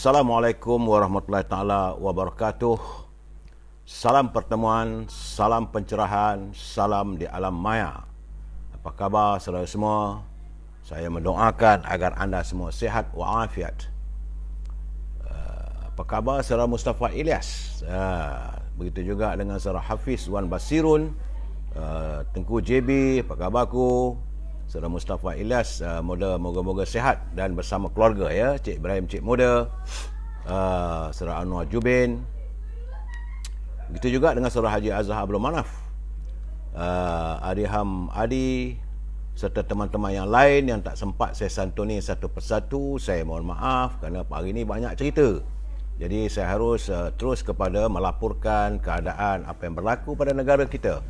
Assalamualaikum warahmatullahi taala wabarakatuh. Salam pertemuan, salam pencerahan, salam di alam maya. Apa khabar saudara semua? Saya mendoakan agar anda semua sihat walafiat. Apa khabar saudara Mustafa Ilyas? Begitu juga dengan saudara Hafiz Wan Basirun, Tengku JB, apa khabarku? Saudara Mustafa Ilyas, moga-moga sihat dan bersama keluarga ya. Cik Ibrahim Cik Muda, saudara Anwar Jubin. Begitu juga dengan saudara Haji Azhar Abdul Manaf, Adiham Adi, serta teman-teman yang lain yang tak sempat saya santuni satu persatu. Saya mohon maaf kerana hari ini banyak cerita. Jadi saya harus terus kepada melaporkan keadaan apa yang berlaku pada negara kita.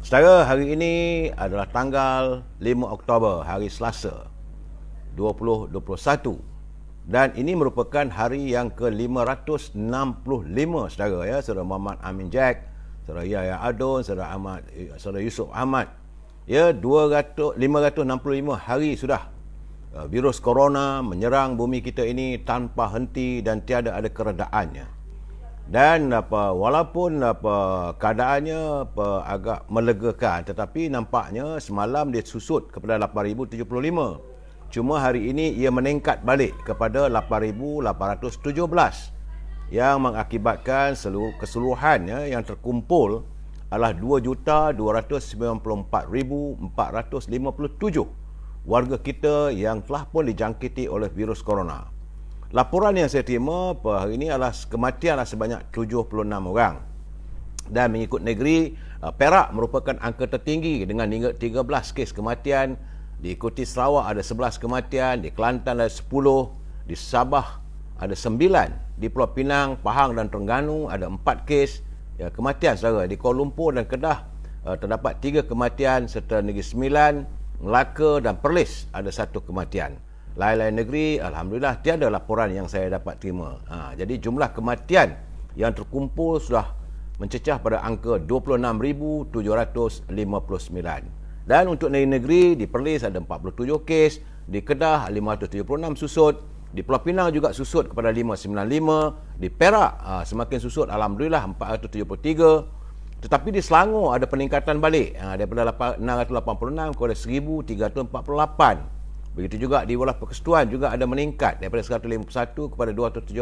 Saudara, hari ini adalah tanggal 5 Oktober, hari Selasa 2021. Dan ini merupakan hari yang ke-565, saudara ya. Saudara Muhammad Amin Jack, saudara Yahya Adon, saudara Yusuf Ahmad. Ya, 565 hari sudah virus corona menyerang bumi kita ini tanpa henti dan tiada ada keredaannya. Dan walaupun keadaannya agak melegakan, tetapi nampaknya semalam dia susut kepada 8,075. Cuma hari ini ia meningkat balik kepada 8,817 yang mengakibatkan keseluruhannya yang terkumpul adalah 2,294,457 warga kita yang telah pun dijangkiti oleh virus corona. Laporan yang saya terima hari ini adalah kematian sebanyak 76 orang. Dan mengikut negeri, Perak merupakan angka tertinggi dengan 13 kes kematian. Diikuti Sarawak ada 11 kematian, di Kelantan ada 10, di Sabah ada 9, di Pulau Pinang, Pahang dan Terengganu ada 4 kes kematian saudara. Di Kuala Lumpur dan Kedah terdapat 3 kematian, serta Negeri Sembilan, Melaka dan Perlis ada 1 kematian. Lain-lain negeri, alhamdulillah tiada laporan yang saya dapat terima. Jadi jumlah kematian yang terkumpul sudah mencecah pada angka 26,759. Dan untuk negeri-negeri, di Perlis ada 47 kes, di Kedah 576 susut, di Pulau Pinang juga susut kepada 595, di Perak semakin susut alhamdulillah 473. Tetapi di Selangor ada peningkatan balik daripada 686 kepada 1,348. Begitu juga di Wilayah Persekutuan juga ada meningkat daripada 151 kepada 217.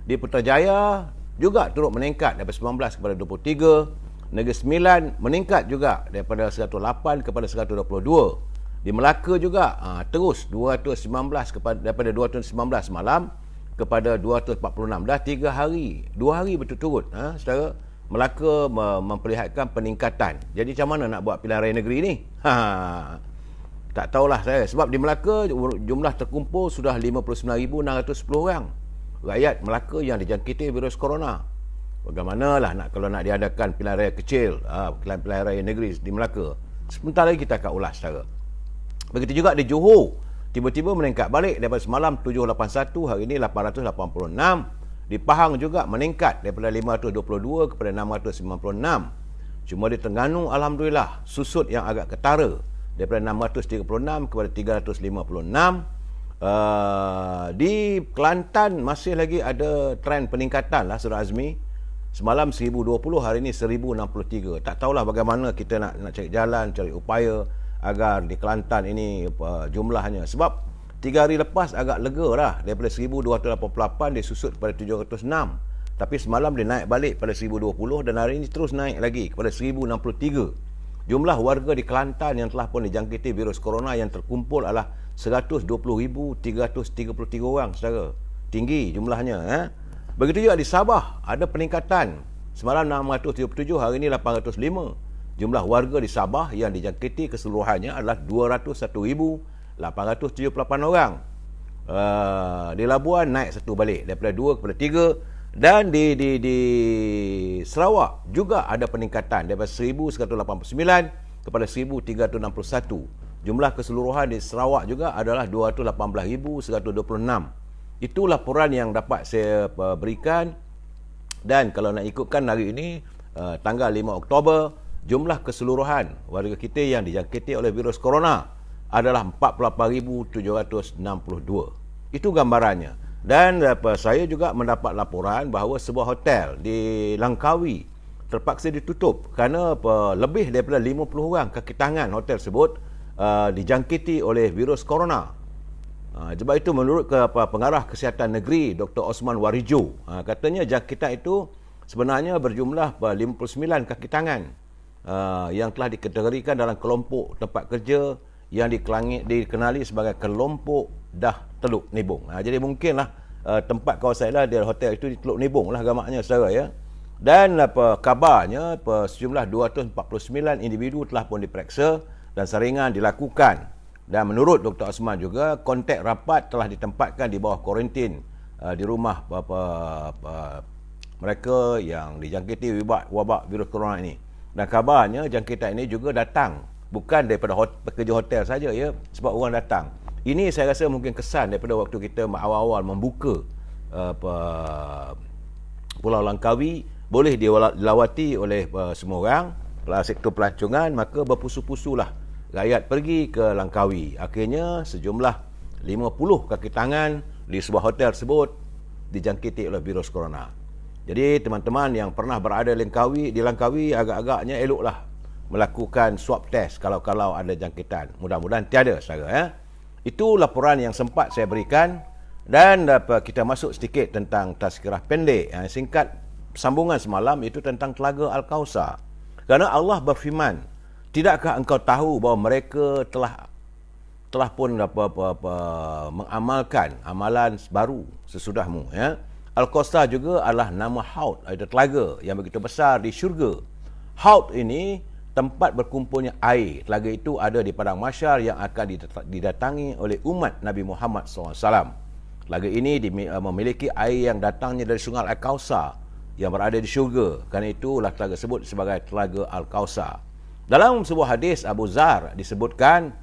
Di Putrajaya juga turut meningkat daripada 19 kepada 23. Negeri Sembilan meningkat juga daripada 108 kepada 122. Di Melaka juga terus 219 daripada 219 malam kepada 246. Dah 3 hari, 2 hari berturut-turut saudara, Melaka memperlihatkan peningkatan. Jadi macam mana nak buat pilihan raya negeri ni? Tak tahulah saya. Sebab di Melaka jumlah terkumpul sudah 59,610 orang. Rakyat Melaka yang dijangkiti virus corona. Bagaimanalah kalau nak diadakan pilihan raya kecil, pilihan raya negeri di Melaka. Sebentar lagi kita akan ulas saudara. Begitu juga di Johor. Tiba-tiba meningkat balik daripada semalam 781, hari ini 886. Di Pahang juga meningkat daripada 522 kepada 696. Cuma di Terengganu alhamdulillah susut yang agak ketara daripada 636 kepada 356. Di Kelantan masih lagi ada trend peningkatan lah Saudara Azmi. Semalam 1,020, hari ini 1,063. Tak tahulah bagaimana kita nak cari jalan, cari upaya agar di Kelantan ini jumlahnya. Sebab 3 hari lepas agak lega dah. Daripada 1,288 dia susut kepada 706. Tapi semalam dia naik balik pada 1,020 dan hari ini terus naik lagi kepada 1,063. Jumlah warga di Kelantan yang telah pun dijangkiti virus corona yang terkumpul adalah 120,333 orang, saudara. Tinggi jumlahnya. Begitu juga di Sabah, ada peningkatan. Semalam 677, hari ini 805. Jumlah warga di Sabah yang dijangkiti keseluruhannya adalah 201,878 orang. Di Labuan naik 1 balik, daripada 2 kepada 3. Dan di Sarawak juga ada peningkatan daripada 1,189 kepada 1,361. Jumlah keseluruhan di Sarawak juga adalah 218,126. Itu laporan yang dapat saya berikan. Dan kalau nak ikutkan hari ini, tanggal 5 Oktober, jumlah keseluruhan warga kita yang dijangkiti oleh virus corona adalah 48,762. Itu gambarannya. Dan saya juga mendapat laporan bahawa sebuah hotel di Langkawi terpaksa ditutup kerana lebih daripada 50 orang kaki tangan hotel tersebut dijangkiti oleh virus corona. Sebab itu menurut pengarah kesihatan negeri Dr. Osman Warijo, katanya jangkitan itu sebenarnya berjumlah 59 kaki tangan yang telah dikategorikan dalam kelompok tempat kerja yang dikenali sebagai kelompok dah Teluk Nibung. Jadi mungkinlah tempat kawasan dia hotel itu di Teluk Nibung lah gamaknya saudara ya. Dan kabarnya sejumlah 249 individu telah pun diperiksa dan saringan dilakukan. Dan menurut Dr. Osman juga, kontak rapat telah ditempatkan di bawah kuarantin di rumah mereka yang dijangkiti wabak virus corona ini. Dan kabarnya jangkitan ini juga datang bukan daripada pekerja hotel saja ya, sebab orang datang. Ini saya rasa mungkin kesan daripada waktu kita awal-awal membuka Pulau Langkawi, boleh dilawati oleh semua orang, sektor pelancongan, maka berpusu-pusulah rakyat pergi ke Langkawi. Akhirnya sejumlah 50 kaki tangan di sebuah hotel tersebut dijangkiti oleh virus corona. Jadi teman-teman yang pernah berada di Langkawi agak-agaknya eloklah melakukan swab test kalau ada jangkitan. Mudah-mudahan tiada saudara ya. Itu laporan yang sempat saya berikan, dan kita masuk sedikit tentang tazkirah pendek singkat sambungan semalam, itu tentang Telaga Al-Kausar. Kerana Allah berfirman, tidakkah engkau tahu bahawa mereka telah pun mengamalkan amalan baru sesudahmu ya. Al-Kausar juga adalah nama haud, iaitu telaga yang begitu besar di syurga. Haud ini tempat berkumpulnya air. Telaga itu ada di padang mahsyar yang akan didatangi oleh umat Nabi Muhammad SAW. Telaga ini memiliki air yang datangnya dari sungai Al-Kausar yang berada di syurga. Kerana itulah telaga tersebut sebagai Telaga Al-Kausar. Dalam sebuah hadis Abu Zar disebutkan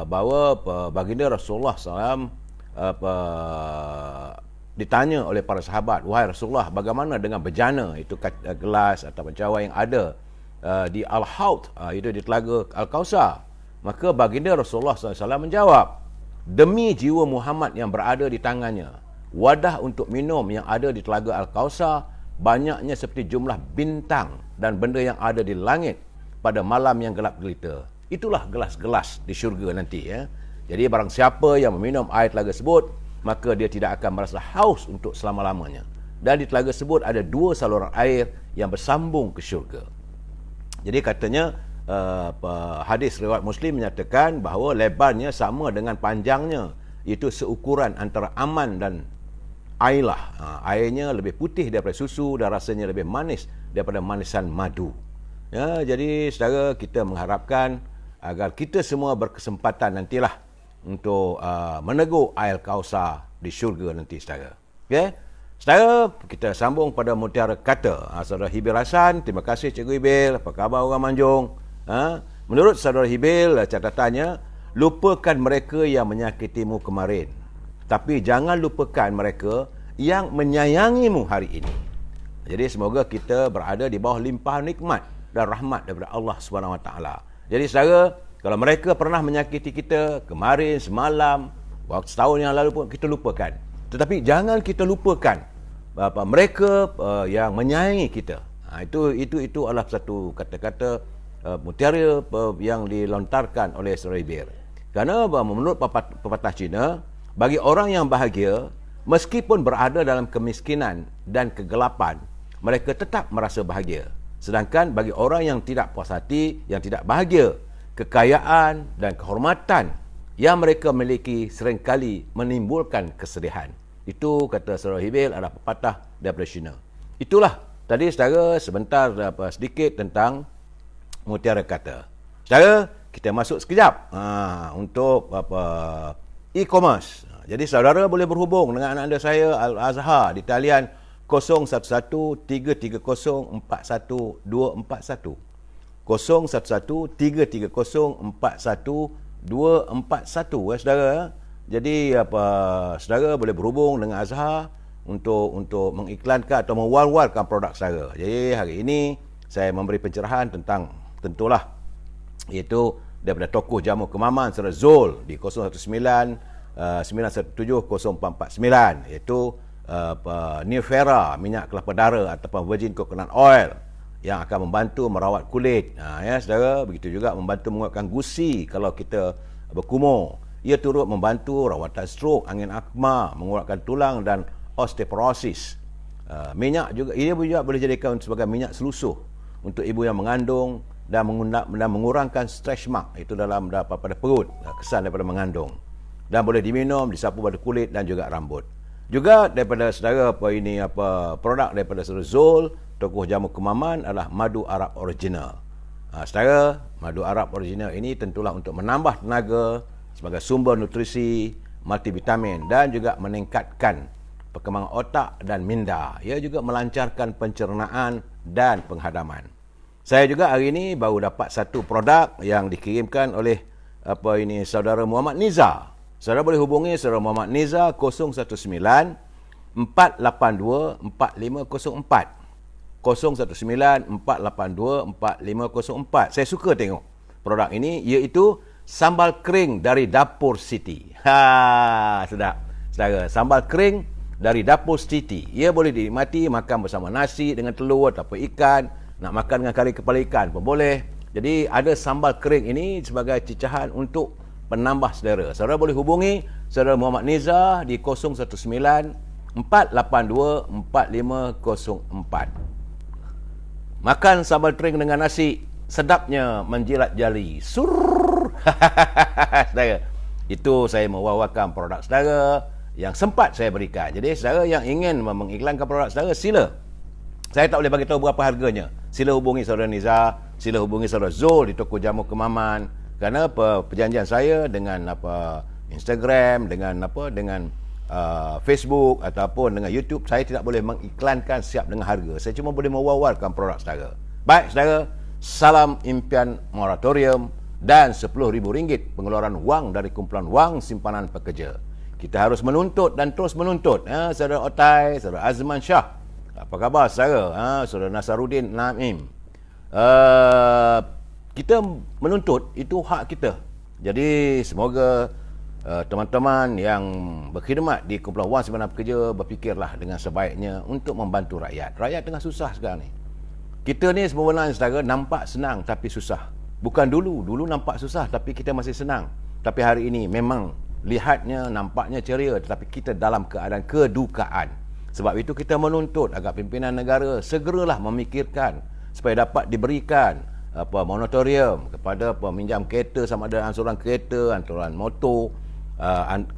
bahawa baginda Rasulullah SAW ditanya oleh para sahabat, wahai Rasulullah, bagaimana dengan bejana itu gelas atau cawan yang ada di Al-Haud, itu di Telaga Al-Kausar? Maka baginda Rasulullah SAW menjawab, demi jiwa Muhammad yang berada di tangannya, wadah untuk minum yang ada di Telaga Al-Kausar banyaknya seperti jumlah bintang dan benda yang ada di langit pada malam yang gelap gelita. Itulah gelas-gelas di syurga nanti ya. Jadi barang siapa yang meminum air telaga tersebut, maka dia tidak akan merasa haus untuk selama-lamanya. Dan di telaga tersebut ada 2 saluran air yang bersambung ke syurga. Jadi katanya hadis riwayat Muslim menyatakan bahawa lebarnya sama dengan panjangnya, iaitu seukuran antara aman dan airlah. Airnya lebih putih daripada susu dan rasanya lebih manis daripada manisan madu. Ya, jadi saudara, kita mengharapkan agar kita semua berkesempatan nantilah untuk meneguk air Kausar di syurga nanti saudara. Okey. Saudara, kita sambung pada mutiara kata. Saudara Hibil Hasan, terima kasih Cikgu Hibil. Apa khabar orang Manjung? Menurut saudara Hibil, catatannya, lupakan mereka yang menyakitimu kemarin, tapi jangan lupakan mereka yang menyayangimu hari ini. Jadi semoga kita berada di bawah limpahan nikmat dan rahmat daripada Allah SWT. Jadi saudara, kalau mereka pernah menyakiti kita kemarin, semalam, waktu setahun yang lalu pun, kita lupakan. Tetapi jangan kita lupakan mereka yang menyayangi kita. Itu adalah satu kata-kata mutiara yang dilontarkan oleh Saudara Hibil. Kerana menurut pepatah Cina, bagi orang yang bahagia, meskipun berada dalam kemiskinan dan kegelapan, mereka tetap merasa bahagia. Sedangkan bagi orang yang tidak puas hati, yang tidak bahagia, kekayaan dan kehormatan yang mereka miliki seringkali menimbulkan kesedihan. Itu kata Saudara Hibil adalah pepatah daripada Cina. Itulah tadi saudara sebentar sedikit tentang mutiara kata. Saudara, kita masuk sekejap untuk e-commerce. Jadi saudara boleh berhubung dengan anak anda saya Al-Azhar di talian 011-330-41241. 011-330-41241 ya saudara. Jadi saudara boleh berhubung dengan Azhar untuk mengiklankan atau mewal-walkan produk saudara. Jadi hari ini saya memberi pencerahan tentang, tentulah, iaitu daripada tokoh jamu kemaman Saudara Zul di 917049 iaitu Nivera, minyak kelapa dara ataupun virgin coconut oil yang akan membantu merawat kulit. Ya saudara, begitu juga membantu menguatkan gusi kalau kita berkumur. Ia turut membantu rawatan strok, angin akma, menguatkan tulang dan osteoporosis. Minyak juga, ia juga boleh jadikan sebagai minyak selusuh untuk ibu yang mengandung dan mengurangkan stretch mark itu pada perut, kesan daripada mengandung. Dan boleh diminum, disapu pada kulit dan juga rambut. Juga daripada saudara produk daripada saudara Zul, tokoh jamu kemaman adalah madu Arab original. Saudara, madu Arab original ini tentulah untuk menambah tenaga sebagai sumber nutrisi, multivitamin dan juga meningkatkan perkembangan otak dan minda. Ia juga melancarkan pencernaan dan penghadaman. Saya juga hari ini baru dapat satu produk yang dikirimkan oleh saudara Muhammad Niza. Saudara boleh hubungi saudara Muhammad Niza 019 482 4504. 019 482 4504. Saya suka tengok produk ini, iaitu sambal kering dari Dapur Siti. Sedap. Saudara, sambal kering dari Dapur Siti. Ia boleh dinikmati makan bersama nasi dengan telur ataupun ikan, nak makan dengan kari kepala ikan pun boleh. Jadi ada sambal kering ini sebagai cecahan untuk penambah selera. Saudara boleh hubungi saudara Muhammad Niza di 019 482 4504. Makan sambal kering dengan nasi, sedapnya menjilat jari. Saudara, itu saya mewawarkan produk saudara yang sempat saya berikan. Jadi saudara yang ingin mengiklankan produk saudara, sila. Saya tak boleh bagi tahu berapa harganya. Sila hubungi saudara Niza, sila hubungi saudara Zul di toko jamu kemaman. Kerana perjanjian saya dengan Instagram, dengan Facebook ataupun dengan YouTube, saya tidak boleh mengiklankan siap dengan harga. Saya cuma boleh mewawarkan produk saudara. Baik saudara, salam impian moratorium dan RM10,000 pengeluaran wang dari kumpulan wang simpanan pekerja. Kita harus menuntut dan terus menuntut. Saudara Otai, saudara Azman Shah, apa khabar saudara? Saudara Nasaruddin Naim. Kita menuntut, itu hak kita. Jadi semoga teman-teman yang berkhidmat di kumpulan wang simpanan pekerja berfikirlah dengan sebaiknya untuk membantu rakyat. Rakyat tengah susah sekarang ni. Kita ni sebenarnya saudara nampak senang tapi susah. Bukan dulu nampak susah tapi kita masih senang. Tapi hari ini memang lihatnya nampaknya ceria, tetapi kita dalam keadaan kedukaan. Sebab itu kita menuntut agar pimpinan negara segeralah memikirkan supaya dapat diberikan moratorium kepada peminjam kereta, sama ada ansuran kereta, ansuran motor,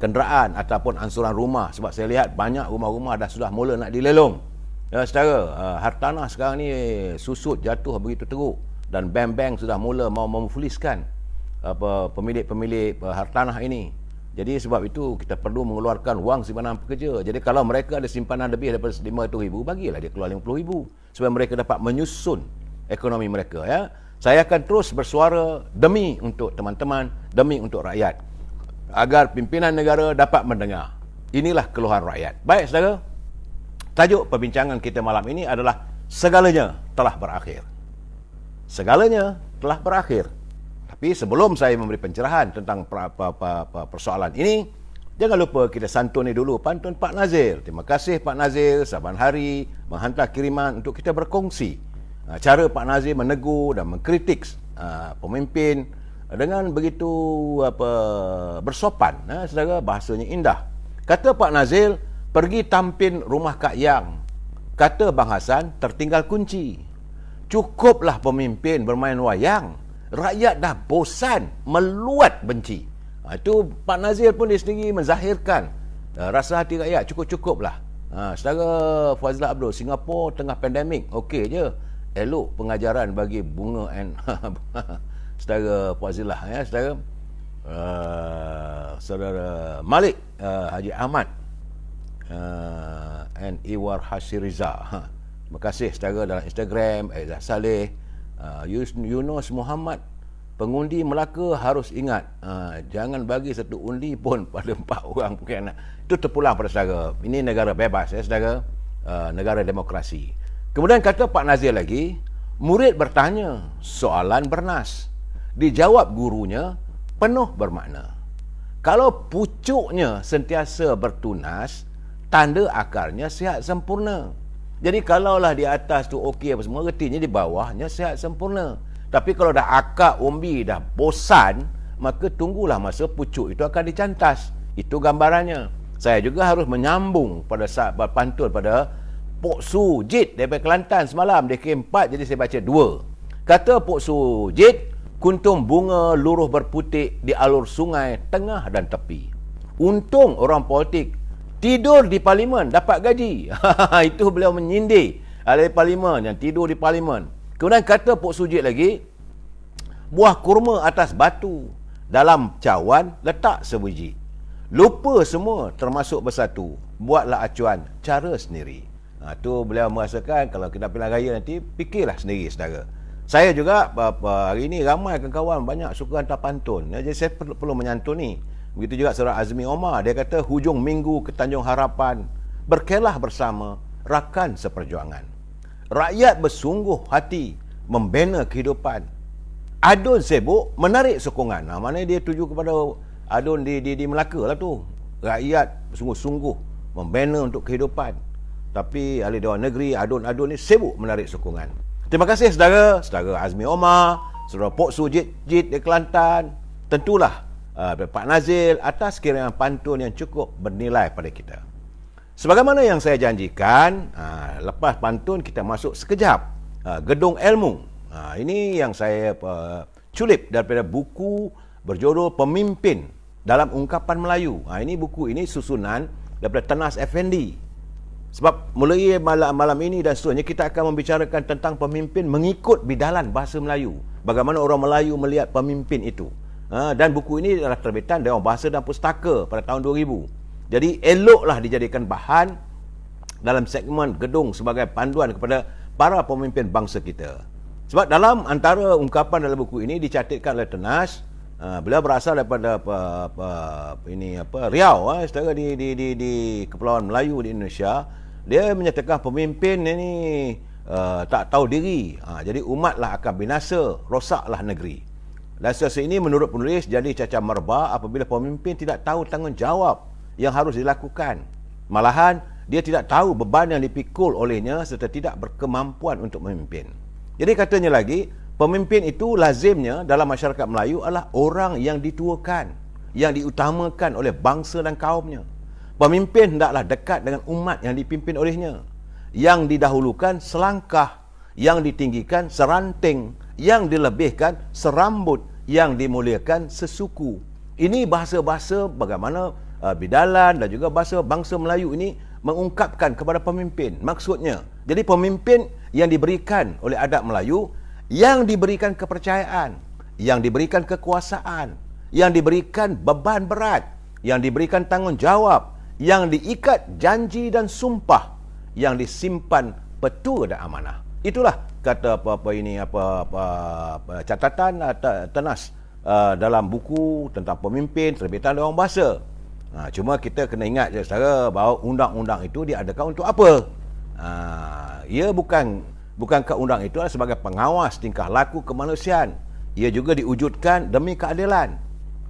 kenderaan ataupun ansuran rumah. Sebab saya lihat banyak rumah-rumah dah sudah mula nak dilelong. Saudara, hartanah sekarang ni susut jatuh begitu teruk dan bank-bank sudah mula mau memfuliskan pemilik-pemilik hartanah ini. Jadi sebab itu kita perlu mengeluarkan wang simpanan pekerja. Jadi kalau mereka ada simpanan lebih daripada RM500,000, bagilah dia keluar RM50,000 supaya mereka dapat menyusun ekonomi mereka. Ya, saya akan terus bersuara demi untuk teman-teman, demi untuk rakyat, agar pimpinan negara dapat mendengar. Inilah keluhan rakyat. Baik saudara, tajuk perbincangan kita malam ini adalah segalanya telah berakhir. Segalanya telah berakhir. Tapi sebelum saya memberi pencerahan tentang persoalan ini, jangan lupa kita santuni dulu pantun Pak Nazir. Terima kasih Pak Nazir saban hari menghantar kiriman untuk kita berkongsi cara Pak Nazir menegur dan mengkritik pemimpin dengan begitu bersopan. Saudara, bahasanya indah. Kata Pak Nazir, pergi tampin rumah Kak Yang. Kata Bang Hasan, tertinggal kunci. Cukuplah pemimpin bermain wayang. Rakyat dah bosan, meluat benci. Itu Pak Nazir pun dia sendiri menzahirkan rasa hati rakyat. Cukup-cukuplah. Saudara Fazlak Abdul, Singapura tengah pandemik, okey je. Elok pengajaran bagi Bunga and saudara Fazilah, ya saudara. Saudara Malik Haji Ahmad and Iwar Hashiriza. Terima kasih saudara dalam Instagram. Aizah Saleh, Yunus Muhammad, pengundi Melaka harus ingat, jangan bagi satu undi pun pada 4 orang mungkin. Itu terpulang pada saudara. Ini negara bebas, ya saudara, negara demokrasi. Kemudian kata Pak Nazir lagi, murid bertanya, soalan bernas. Dijawab gurunya, penuh bermakna. Kalau pucuknya sentiasa bertunas, tanda akarnya sihat sempurna. Jadi kalaulah di atas tu okey apa semua, retinya di bawahnya sihat sempurna. Tapi kalau dah akar umbi dah bosan, maka tunggulah masa pucuk itu akan dicantas. Itu gambarannya. Saya juga harus menyambung pada saat pantun pada Pok Su Jit daripada Kelantan semalam. Dia kira 4, jadi saya baca 2. Kata Pok Su Jit, kuntum bunga luruh berputik di alur sungai tengah dan tepi. Untung orang politik tidur di parlimen dapat gaji. Itu beliau menyindir ahli parlimen yang tidur di parlimen. Kemudian kata Pok Sujit lagi, buah kurma atas batu, dalam cawan letak sebiji. Lupa semua termasuk bersatu, buatlah acuan cara sendiri. Tu beliau merasakan kalau kita pilihan raya nanti, fikirlah sendiri saudara. Saya juga hari ini ramai kawan-kawan banyak suka hantar pantun. Jadi saya perlu menyantuni. Begitu juga Saudara Azmi Omar, dia kata hujung minggu ke Tanjung Harapan, berkelah bersama rakan seperjuangan. Rakyat bersungguh hati membina kehidupan. Adun sibuk menarik sokongan. Mana dia tuju kepada adun di Melaka lah tu. Rakyat sungguh-sungguh membina untuk kehidupan. Tapi ahli Dewan Negeri, adun-adun ni sibuk menarik sokongan. Terima kasih saudara Azmi Omar, saudara Pok Sujit di Kelantan. Tentulah Pak Nazil atas kiriman pantun yang cukup bernilai pada kita. Sebagaimana yang saya janjikan, lepas pantun kita masuk sekejap Gedung Ilmu. Ini yang saya culip daripada buku berjudul Pemimpin dalam Ungkapan Melayu. Ini buku ini susunan daripada Tenas Effendi. Sebab mulai malam ini dan seterusnya kita akan membicarakan tentang pemimpin mengikut bidalan bahasa Melayu. Bagaimana orang Melayu melihat pemimpin itu. Dan buku ini adalah terbitan Dewan Bahasa dan Pustaka pada tahun 2000. Jadi eloklah dijadikan bahan dalam segmen gedung sebagai panduan kepada para pemimpin bangsa kita. Sebab dalam antara ungkapan dalam buku ini dicatatkan oleh Tenas, beliau berasal daripada Riau, saudara di Kepulauan Melayu di Indonesia. Dia menyatakan pemimpin ini tak tahu diri. Jadi umatlah akan binasa, rosaklah negeri. Dan sesuatu ini menurut penulis jadi cacar merbak apabila pemimpin tidak tahu tanggungjawab yang harus dilakukan. Malahan dia tidak tahu beban yang dipikul olehnya serta tidak berkemampuan untuk memimpin. Jadi katanya lagi, pemimpin itu lazimnya dalam masyarakat Melayu adalah orang yang dituakan, yang diutamakan oleh bangsa dan kaumnya. Pemimpin hendaklah dekat dengan umat yang dipimpin olehnya. Yang didahulukan selangkah, yang ditinggikan seranting, yang dilebihkan serambut, yang dimuliakan sesuku. Ini bahasa-bahasa bagaimana bidalan dan juga bahasa bangsa Melayu ini mengungkapkan kepada pemimpin. Maksudnya, jadi pemimpin yang diberikan oleh adat Melayu, yang diberikan kepercayaan, yang diberikan kekuasaan, yang diberikan beban berat, yang diberikan tanggungjawab, yang diikat janji dan sumpah, yang disimpan petua dan amanah. Itulah kata catatan Tenas dalam buku tentang pemimpin terbitan Dewan Bahasa. Cuma kita kena ingat je saudara bahawa undang-undang itu diadakan untuk apa? Ia bukankah undang itu adalah sebagai pengawas tingkah laku kemanusiaan. Ia juga diwujudkan demi keadilan.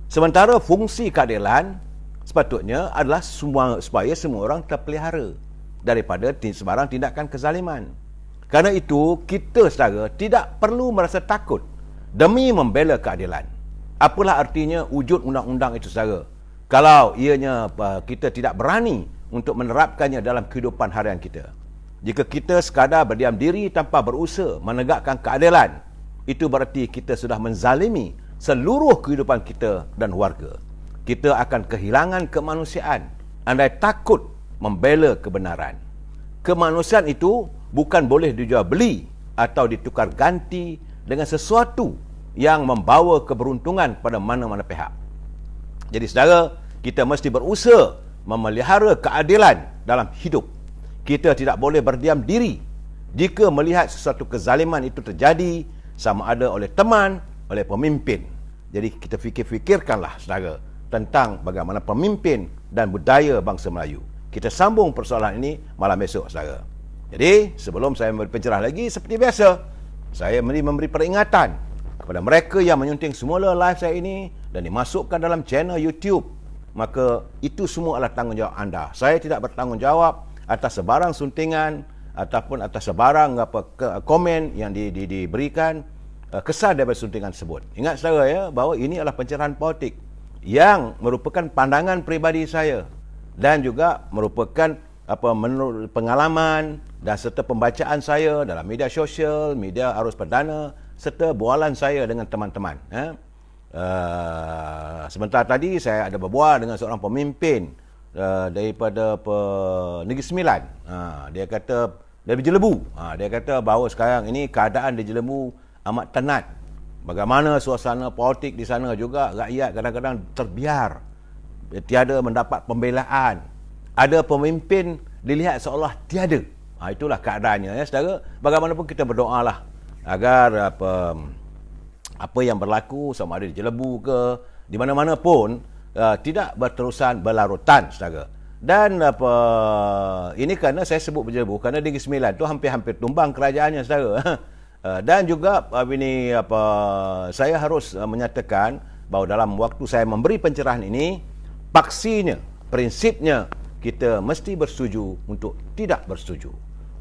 Sementara fungsi keadilan sepatutnya adalah supaya semua orang terpelihara daripada sebarang tindakan kezaliman. Kerana itu, kita saudara tidak perlu merasa takut demi membela keadilan. Apalah artinya wujud undang-undang itu saudara, kalau ianya kita tidak berani untuk menerapkannya dalam kehidupan harian kita. Jika kita sekadar berdiam diri tanpa berusaha menegakkan keadilan, itu berarti kita sudah menzalimi seluruh kehidupan kita dan warga. Kita akan kehilangan kemanusiaan andai takut membela kebenaran. Kemanusiaan itu bukan boleh dijual beli atau ditukar ganti dengan sesuatu yang membawa keberuntungan pada mana-mana pihak. Jadi saudara, kita mesti berusaha memelihara keadilan dalam hidup. Kita tidak boleh berdiam diri jika melihat sesuatu kezaliman itu terjadi, sama ada oleh teman, oleh pemimpin. Jadi kita fikirkanlah saudara tentang bagaimana pemimpin dan budaya bangsa Melayu. Kita sambung persoalan ini malam esok saudara. Jadi, sebelum saya memberi pencerahan lagi, seperti biasa, saya memberi peringatan kepada mereka yang menyunting semula live saya ini dan dimasukkan dalam channel YouTube maka itu semua adalah tanggungjawab anda. Saya tidak bertanggungjawab atas sebarang suntingan ataupun atas sebarang komen yang diberikan kesan daripada suntingan tersebut. Ingat saudara ya, bahawa ini adalah pencerahan politik yang merupakan pandangan peribadi saya dan juga merupakan menurut pengalaman dan serta pembacaan saya dalam media sosial, media arus perdana serta bualan saya dengan teman-teman. Sebentar tadi saya ada berbual dengan seorang pemimpin daripada Negeri Sembilan. Dia kata dari Jelebu. Dia kata bahawa sekarang ini keadaan di Jelebu amat tenat. Bagaimana suasana politik di sana juga, rakyat kadang-kadang terbiar, tiada mendapat pembelaan. Ada pemimpin dilihat seolah tiada. Itulah keadaannya ya saudara. Bagaimanapun kita berdoalah agar apa yang berlaku sama ada di Jelebu ke di mana-mana pun tidak berterusan berlarutan saudara. Dan ini kerana saya sebut Jelebu kerana Negeri Sembilan tu hampir-hampir tumbang kerajaannya saudara. Dan juga saya harus menyatakan bahawa dalam waktu saya memberi pencerahan ini, paksinya, prinsipnya kita mesti bersetuju untuk tidak bersetuju.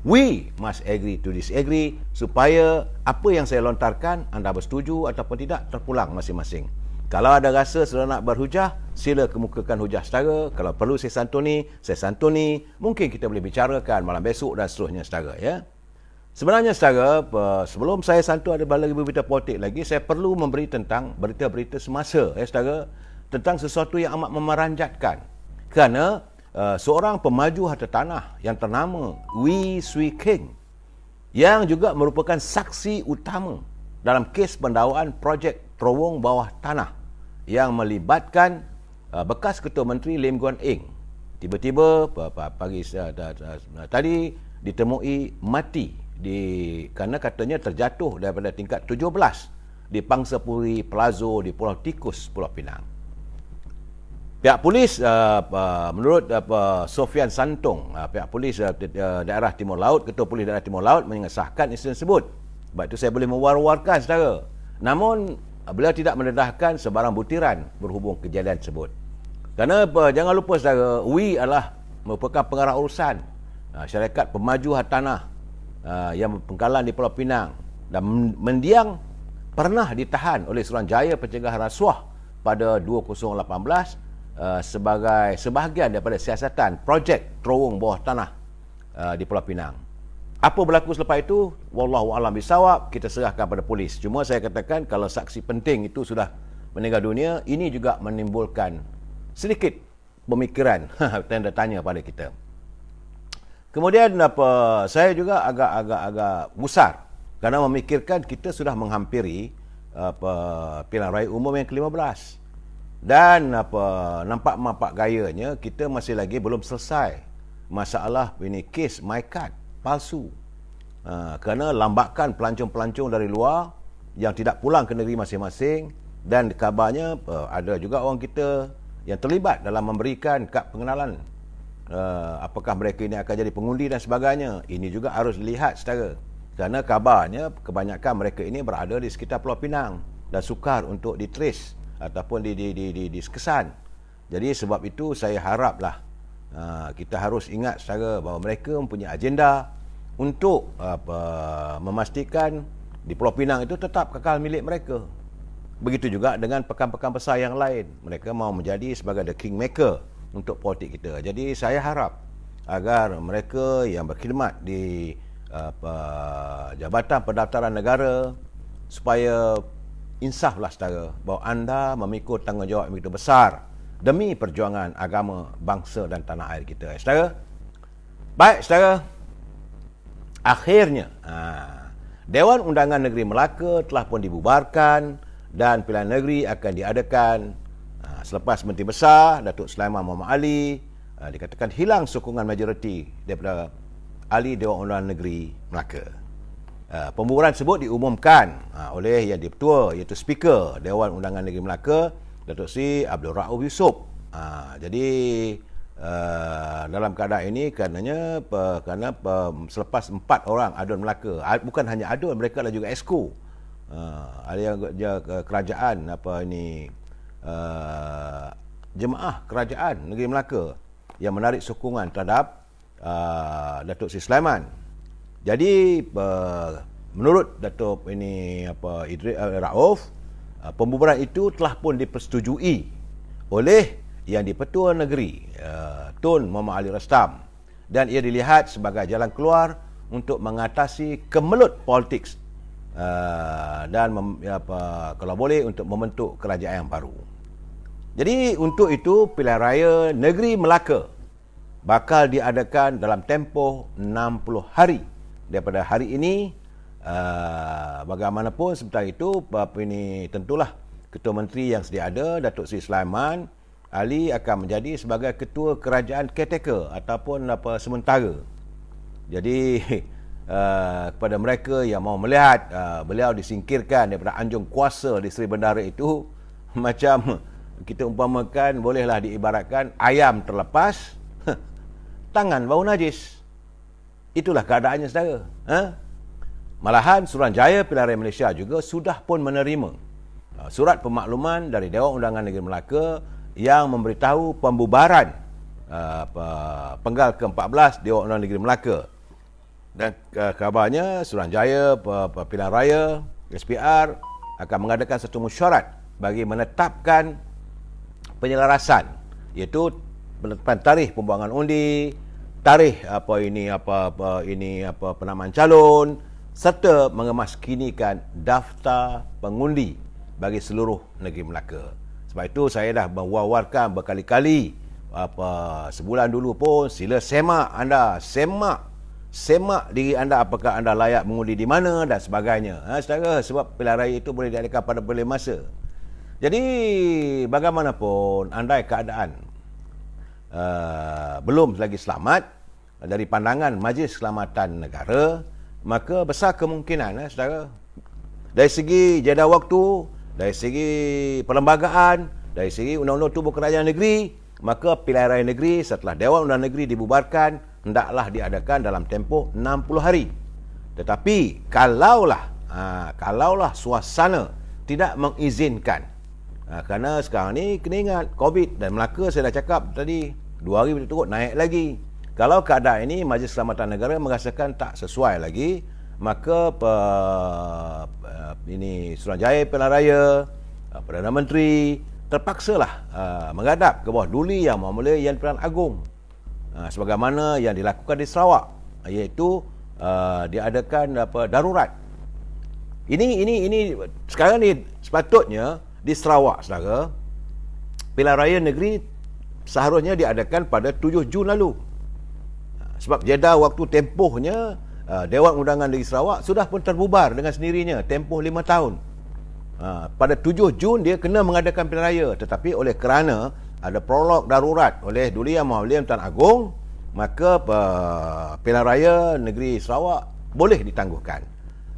We must agree to disagree supaya apa yang saya lontarkan anda bersetuju ataupun tidak terpulang masing-masing. Kalau ada rasa sudah nak berhujah, sila kemukakan hujah saudara. Kalau perlu saya santuni. Mungkin kita boleh bicarakan malam besok dan seterusnya saudara ya. Sebenarnya saudara, sebelum saya santun ada lagi berita politik lagi, saya perlu memberi tentang berita-berita semasa ya saudara, tentang sesuatu yang amat memeranjatkan. Kerana seorang pemaju harta tanah yang ternama Wee Swee King yang juga merupakan saksi utama dalam kes pendakwaan projek terowong bawah tanah yang melibatkan bekas Ketua Menteri Lim Guan Eng. Tiba-tiba pagi tadi ditemui mati kerana katanya terjatuh daripada tingkat 17 di Pangsapuri Plaza di Pulau Tikus, Pulau Pinang. Pihak polis menurut Sofian Santong, pihak polis daerah Timur Laut, Ketua Polis daerah Timur Laut mengesahkan insiden tersebut. Sebab itu saya boleh mewar-warkan saudara. Namun beliau tidak mendedahkan sebarang butiran berhubung kejadian tersebut. Kerana jangan lupa saudara, Wee adalah merupakan pengarah urusan syarikat pemaju hartanah yang berpangkalan di Pulau Pinang, dan mendiang pernah ditahan oleh Suruhanjaya Pencegahan Rasuah pada 2018 sebagai sebahagian daripada siasatan projek terowong bawah tanah di Pulau Pinang. Apa berlaku selepas itu, wallahu a'lam bisawab, kita serahkan pada polis. Cuma saya katakan kalau saksi penting itu sudah meninggal dunia, ini juga menimbulkan sedikit pemikiran tanda tanya pada kita. Kemudian saya juga agak gusar kerana memikirkan kita sudah menghampiri pilihan raya umum yang ke-15 dan nampak gayanya kita masih lagi belum selesai masalah ini kes MyKad palsu, kerana lambakan pelancong-pelancong dari luar yang tidak pulang ke negeri masing-masing, dan kabarnya ada juga orang kita yang terlibat dalam memberikan kad pengenalan. Apakah mereka ini akan jadi pengundi dan sebagainya. Ini juga harus dilihat secara, kerana kabarnya kebanyakan mereka ini berada di sekitar Pulau Pinang dan sukar untuk ditrace ataupun dikesan. Jadi sebab itu saya haraplah kita harus ingat secara bahawa mereka mempunyai agenda untuk memastikan di Pulau Pinang itu tetap kekal milik mereka. Begitu juga dengan pekan-pekan besar yang lain. Mereka mahu menjadi sebagai the kingmaker untuk politik kita. Jadi saya harap agar mereka yang berkhidmat di Jabatan Pendaftaran Negara supaya insaflah saudara bahawa anda memikul tanggungjawab yang begitu besar demi perjuangan agama, bangsa dan tanah air kita. Saudara, baik saudara, akhirnya Dewan Undangan Negeri Melaka telah pun dibubarkan dan pilihan negeri akan diadakan selepas Menteri Besar Datuk Sulaiman Muhammad Ali dikatakan hilang sokongan majoriti daripada ahli Dewan Undangan Negeri Melaka. Pembubaran tersebut diumumkan oleh yang Ketua iaitu Speaker Dewan Undangan Negeri Melaka Datuk Seri Abdul Rauf Yusof. Jadi dalam keadaan ini kerana selepas 4 orang adun Melaka, bukan hanya adun, mereka adalah juga exco, ada kerajaan jemaah kerajaan negeri Melaka yang menarik sokongan terhadap Datuk Seri Sulaiman. Jadi menurut Datuk Rauf, pembubaran itu telah pun dipersetujui oleh Yang di-Pertua Negeri Tun Muhammad Ali Rastam, dan ia dilihat sebagai jalan keluar untuk mengatasi kemelut politik dan kalau boleh untuk membentuk kerajaan yang baru. Jadi untuk itu pilihan raya negeri Melaka bakal diadakan dalam tempoh 60 hari daripada hari ini. Bagaimanapun sebentar itu tentulah Ketua Menteri yang sedia ada, Datuk Seri Sulaiman Ali, akan menjadi sebagai Ketua Kerajaan Caretaker ataupun sementara. Jadi kepada mereka yang mau melihat beliau disingkirkan daripada anjung kuasa di Seri Bendara itu, macam kita umpamakan, bolehlah diibaratkan ayam terlepas, tangan bau najis. Itulah keadaannya, saudara. Malahan Suruhanjaya Pilihan Raya Malaysia juga sudah pun menerima surat pemakluman dari Dewan Undangan Negeri Melaka yang memberitahu pembubaran penggal ke-14 Dewan Undangan Negeri Melaka. Dan kabarnya Suruhanjaya Pilihan Raya SPR akan mengadakan satu mesyuarat bagi menetapkan penyelarasan, iaitu penetapan tarikh pembuangan undi, tarikh penamaan calon, serta mengemaskinikan daftar pengundi bagi seluruh negeri Melaka. Sebab itu saya dah mewawarkan berkali-kali, sebulan dulu pun, sila semak diri anda apakah anda layak mengundi di mana dan sebagainya. Saudara, sebab pilihan raya itu boleh diadakan pada berbagai masa. Jadi bagaimanapun, andai keadaan belum lagi selamat dari pandangan Majlis Keselamatan Negara, maka besar kemungkinan, saudara, dari segi jadah waktu, dari segi perlembagaan, dari segi undang-undang tubuh kerajaan negeri, maka pilihan raya negeri setelah Dewan Undangan Negeri dibubarkan hendaklah diadakan dalam tempoh 60 hari. Tetapi kalaulah suasana tidak mengizinkan, kerana sekarang ni kena ingat COVID dan Melaka, saya dah cakap tadi 2 hari berturut-turut naik lagi. Kalau keadaan ini Majlis Keselamatan Negara merasakan tak sesuai lagi, maka Suruhanjaya Pilihan Raya, Perdana Menteri terpaksalah menghadap ke bawah Duli Yang Maha Mulia Yang Pertuan Agong, sebagaimana yang dilakukan di Sarawak, iaitu diadakan darurat. Ini sekarang ni sepatutnya di Sarawak, saudara, pilihan raya negeri seharusnya diadakan pada 7 Jun lalu. Sebab jadah waktu tempohnya, Dewan Undangan Negeri Sarawak sudah pun terbubar dengan sendirinya, tempoh 5 tahun. Pada 7 Jun dia kena mengadakan pilihan raya, tetapi oleh kerana ada prolog darurat oleh Duli Yang Maha Mulia Tuan Agong, maka pilihan raya negeri Sarawak boleh ditangguhkan.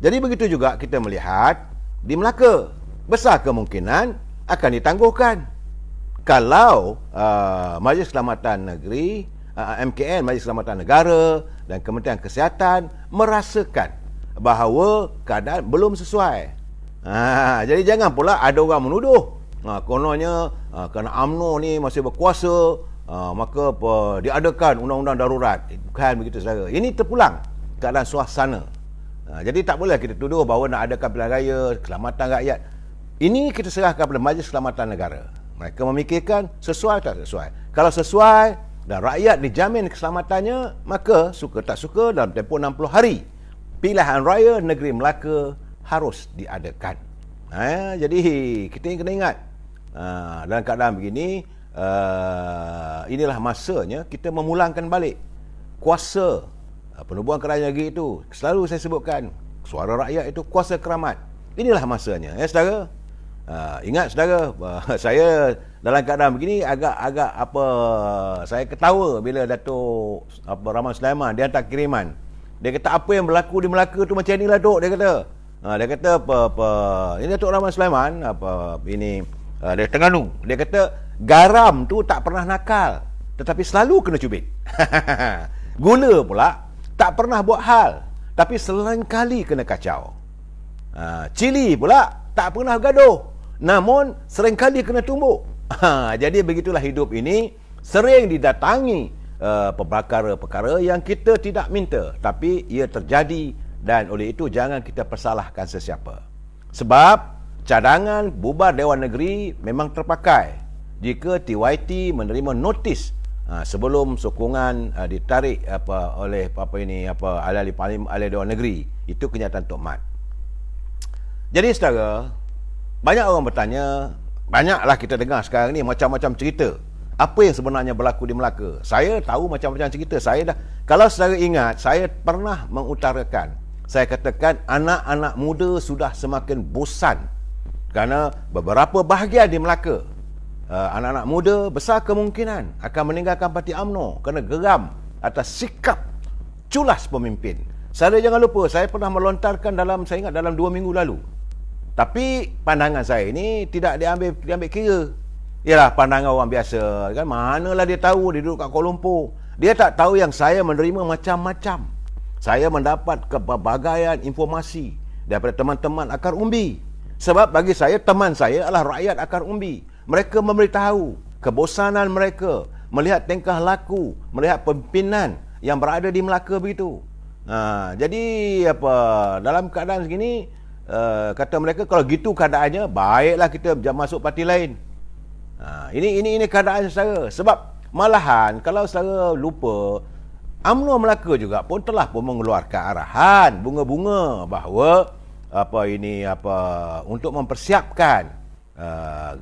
Jadi begitu juga kita melihat di Melaka, besar kemungkinan akan ditangguhkan kalau Majlis Keselamatan Negeri, MKN, Majlis Keselamatan Negara dan Kementerian Kesihatan merasakan bahawa keadaan belum sesuai. Jadi jangan pula ada orang menuduh kononnya kerana UMNO ni masih berkuasa, maka diadakan undang-undang darurat. Bukan begitu, saudara. Ini terpulang keadaan suasana. Jadi tak boleh kita tuduh bahawa nak adakan pilihan raya keselamatan rakyat. Ini kita serahkan kepada Majlis Keselamatan Negara. Mereka memikirkan sesuai tak sesuai. Kalau sesuai dan rakyat dijamin keselamatannya, maka suka tak suka dalam tempoh 60 hari pilihan raya negeri Melaka harus diadakan. Jadi kita kena ingat, dalam keadaan begini, inilah masanya kita memulangkan balik kuasa penubuhan kerajaan negeri itu. Selalu saya sebutkan, suara rakyat itu kuasa keramat. Inilah masanya, ya saudara. Ingat saudara, saya dalam keadaan begini agak saya ketawa bila Datuk Rahman Sulaiman dia hantar kiriman. Dia kata apa yang berlaku di Melaka tu macam inilah Dok, dia kata. Dia kata ini Datuk Rahman Sulaiman dari Terengganu. Dia kata garam tu tak pernah nakal, tetapi selalu kena cubit. Gula pula tak pernah buat hal, tapi selangkali kena kacau. Cili pula tak pernah gaduh, namun seringkali kena tumbuk. Jadi begitulah hidup ini, sering didatangi perkara-perkara yang kita tidak minta, tapi ia terjadi, dan oleh itu jangan kita persalahkan sesiapa. Sebab cadangan bubar Dewan Negeri memang terpakai jika TYT menerima notis sebelum sokongan ditarik oleh ahli Parlimen, ahli Dewan Negeri. Itu kenyataan Tok Mat. Jadi saudara, banyak orang bertanya, banyaklah kita dengar sekarang ni macam-macam cerita. Apa yang sebenarnya berlaku di Melaka? Saya tahu macam-macam cerita. Kalau saudara ingat, saya pernah mengutarakan, saya katakan anak-anak muda sudah semakin bosan kerana beberapa bahagian di Melaka, anak-anak muda besar kemungkinan akan meninggalkan Parti UMNO kerana geram atas sikap culas pemimpin. Saudara jangan lupa, saya pernah melontarkan saya ingat dalam 2 minggu lalu. Tapi pandangan saya ini tidak diambil kira. Ialah pandangan orang biasa kan, manalah dia tahu, dia duduk kat Kuala Lumpur. Dia tak tahu yang saya menerima macam-macam. Saya mendapat kepelbagaian informasi daripada teman-teman akar umbi. Sebab bagi saya, teman saya adalah rakyat akar umbi. Mereka memberitahu kebosanan mereka melihat tingkah laku, melihat pimpinan yang berada di Melaka begitu. Jadi dalam keadaan segini, kata mereka, kalau gitu keadaannya, baiklah kita masuk parti lain. Ini keadaan saya. Sebab malahan kalau saya lupa, UMNO Melaka juga pun telah mengeluarkan arahan bunga-bunga bahawa untuk mempersiapkan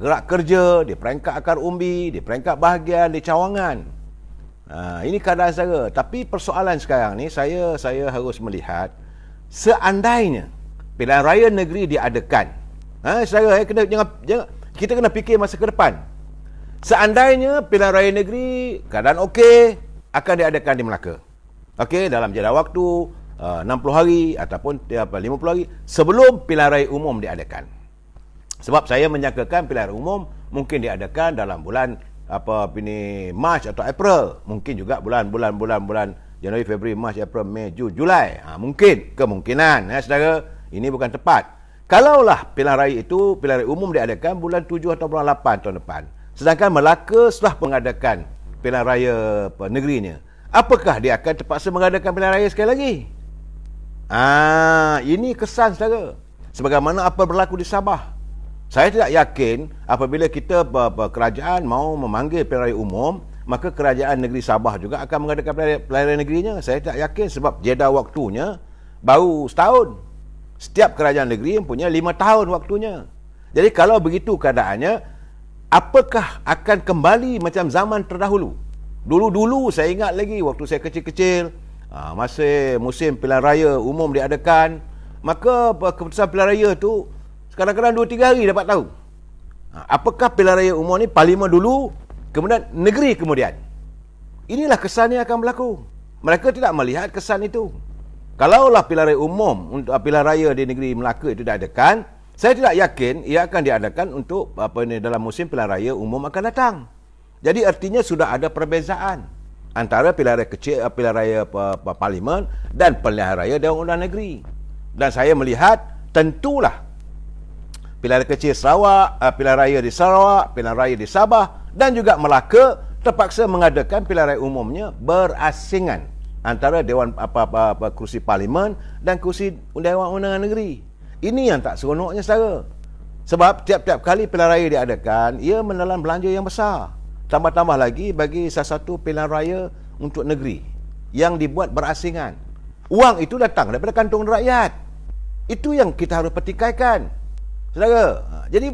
gerak kerja di peringkat akar umbi, di peringkat bahagian, di cawangan. Ini keadaan saya. Tapi persoalan sekarang ni, saya harus melihat, seandainya pilihan raya negeri diadakan, kita kena fikir masa ke depan. Seandainya pilihan raya negeri keadaan okey, akan diadakan di Melaka. Okey, dalam jeda waktu 60 hari ataupun 50 hari sebelum pilihan raya umum diadakan. Sebab saya menyangkakan pilihan raya umum mungkin diadakan dalam bulan Mac atau April. Mungkin juga bulan Januari, Februari, Mac, April, Mei, Jun, Julai. Mungkin, kemungkinan saudara, ini bukan tepat. Kalaulah pilihan raya umum diadakan bulan 7 atau bulan 8 tahun depan, sedangkan Melaka setelah mengadakan pilihan raya negerinya, apakah dia akan terpaksa mengadakan pilihan raya sekali lagi? Ini kesan saudara. Sebagaimana apa berlaku di Sabah. Saya tidak yakin apabila kita kerajaan mau memanggil pilihan raya umum, maka kerajaan negeri Sabah juga akan mengadakan pilihan raya negerinya. Saya tidak yakin sebab jeda waktunya baru setahun. Setiap kerajaan negeri punya 5 tahun waktunya. Jadi kalau begitu keadaannya, apakah akan kembali macam zaman terdahulu? Dulu-dulu saya ingat lagi waktu saya kecil-kecil, masa musim pilihan raya umum diadakan, maka keputusan pilihan raya tu kadang-kadang 2-3 hari dapat tahu. Apakah pilihan raya umum ni parlimen dulu, kemudian negeri kemudian. Inilah kesan yang akan berlaku. Mereka tidak melihat kesan itu. Kalaulah pilihan raya umum untuk pilihan raya di negeri Melaka itu diadakan, saya tidak yakin ia akan diadakan untuk dalam musim pilihan raya umum akan datang. Jadi artinya sudah ada perbezaan antara pilihan raya kecil, pilihan raya parlimen dan pilihan raya Dewan Undangan Negeri. Dan saya melihat tentulah pilihan raya kecil Sarawak, pilihan raya di Sarawak, pilihan raya di Sabah dan juga Melaka terpaksa mengadakan pilihan raya umumnya berasingan antara dewan kursi parlimen dan kursi Dewan Undangan Negeri. Ini yang tak seronoknya saudara. Sebab tiap-tiap kali pilihan raya diadakan, ia menelan belanja yang besar. Tambah-tambah lagi bagi salah satu pilihan raya untuk negeri yang dibuat berasingan. Wang itu datang daripada kantong rakyat. Itu yang kita harus petikaikan, saudara. Jadi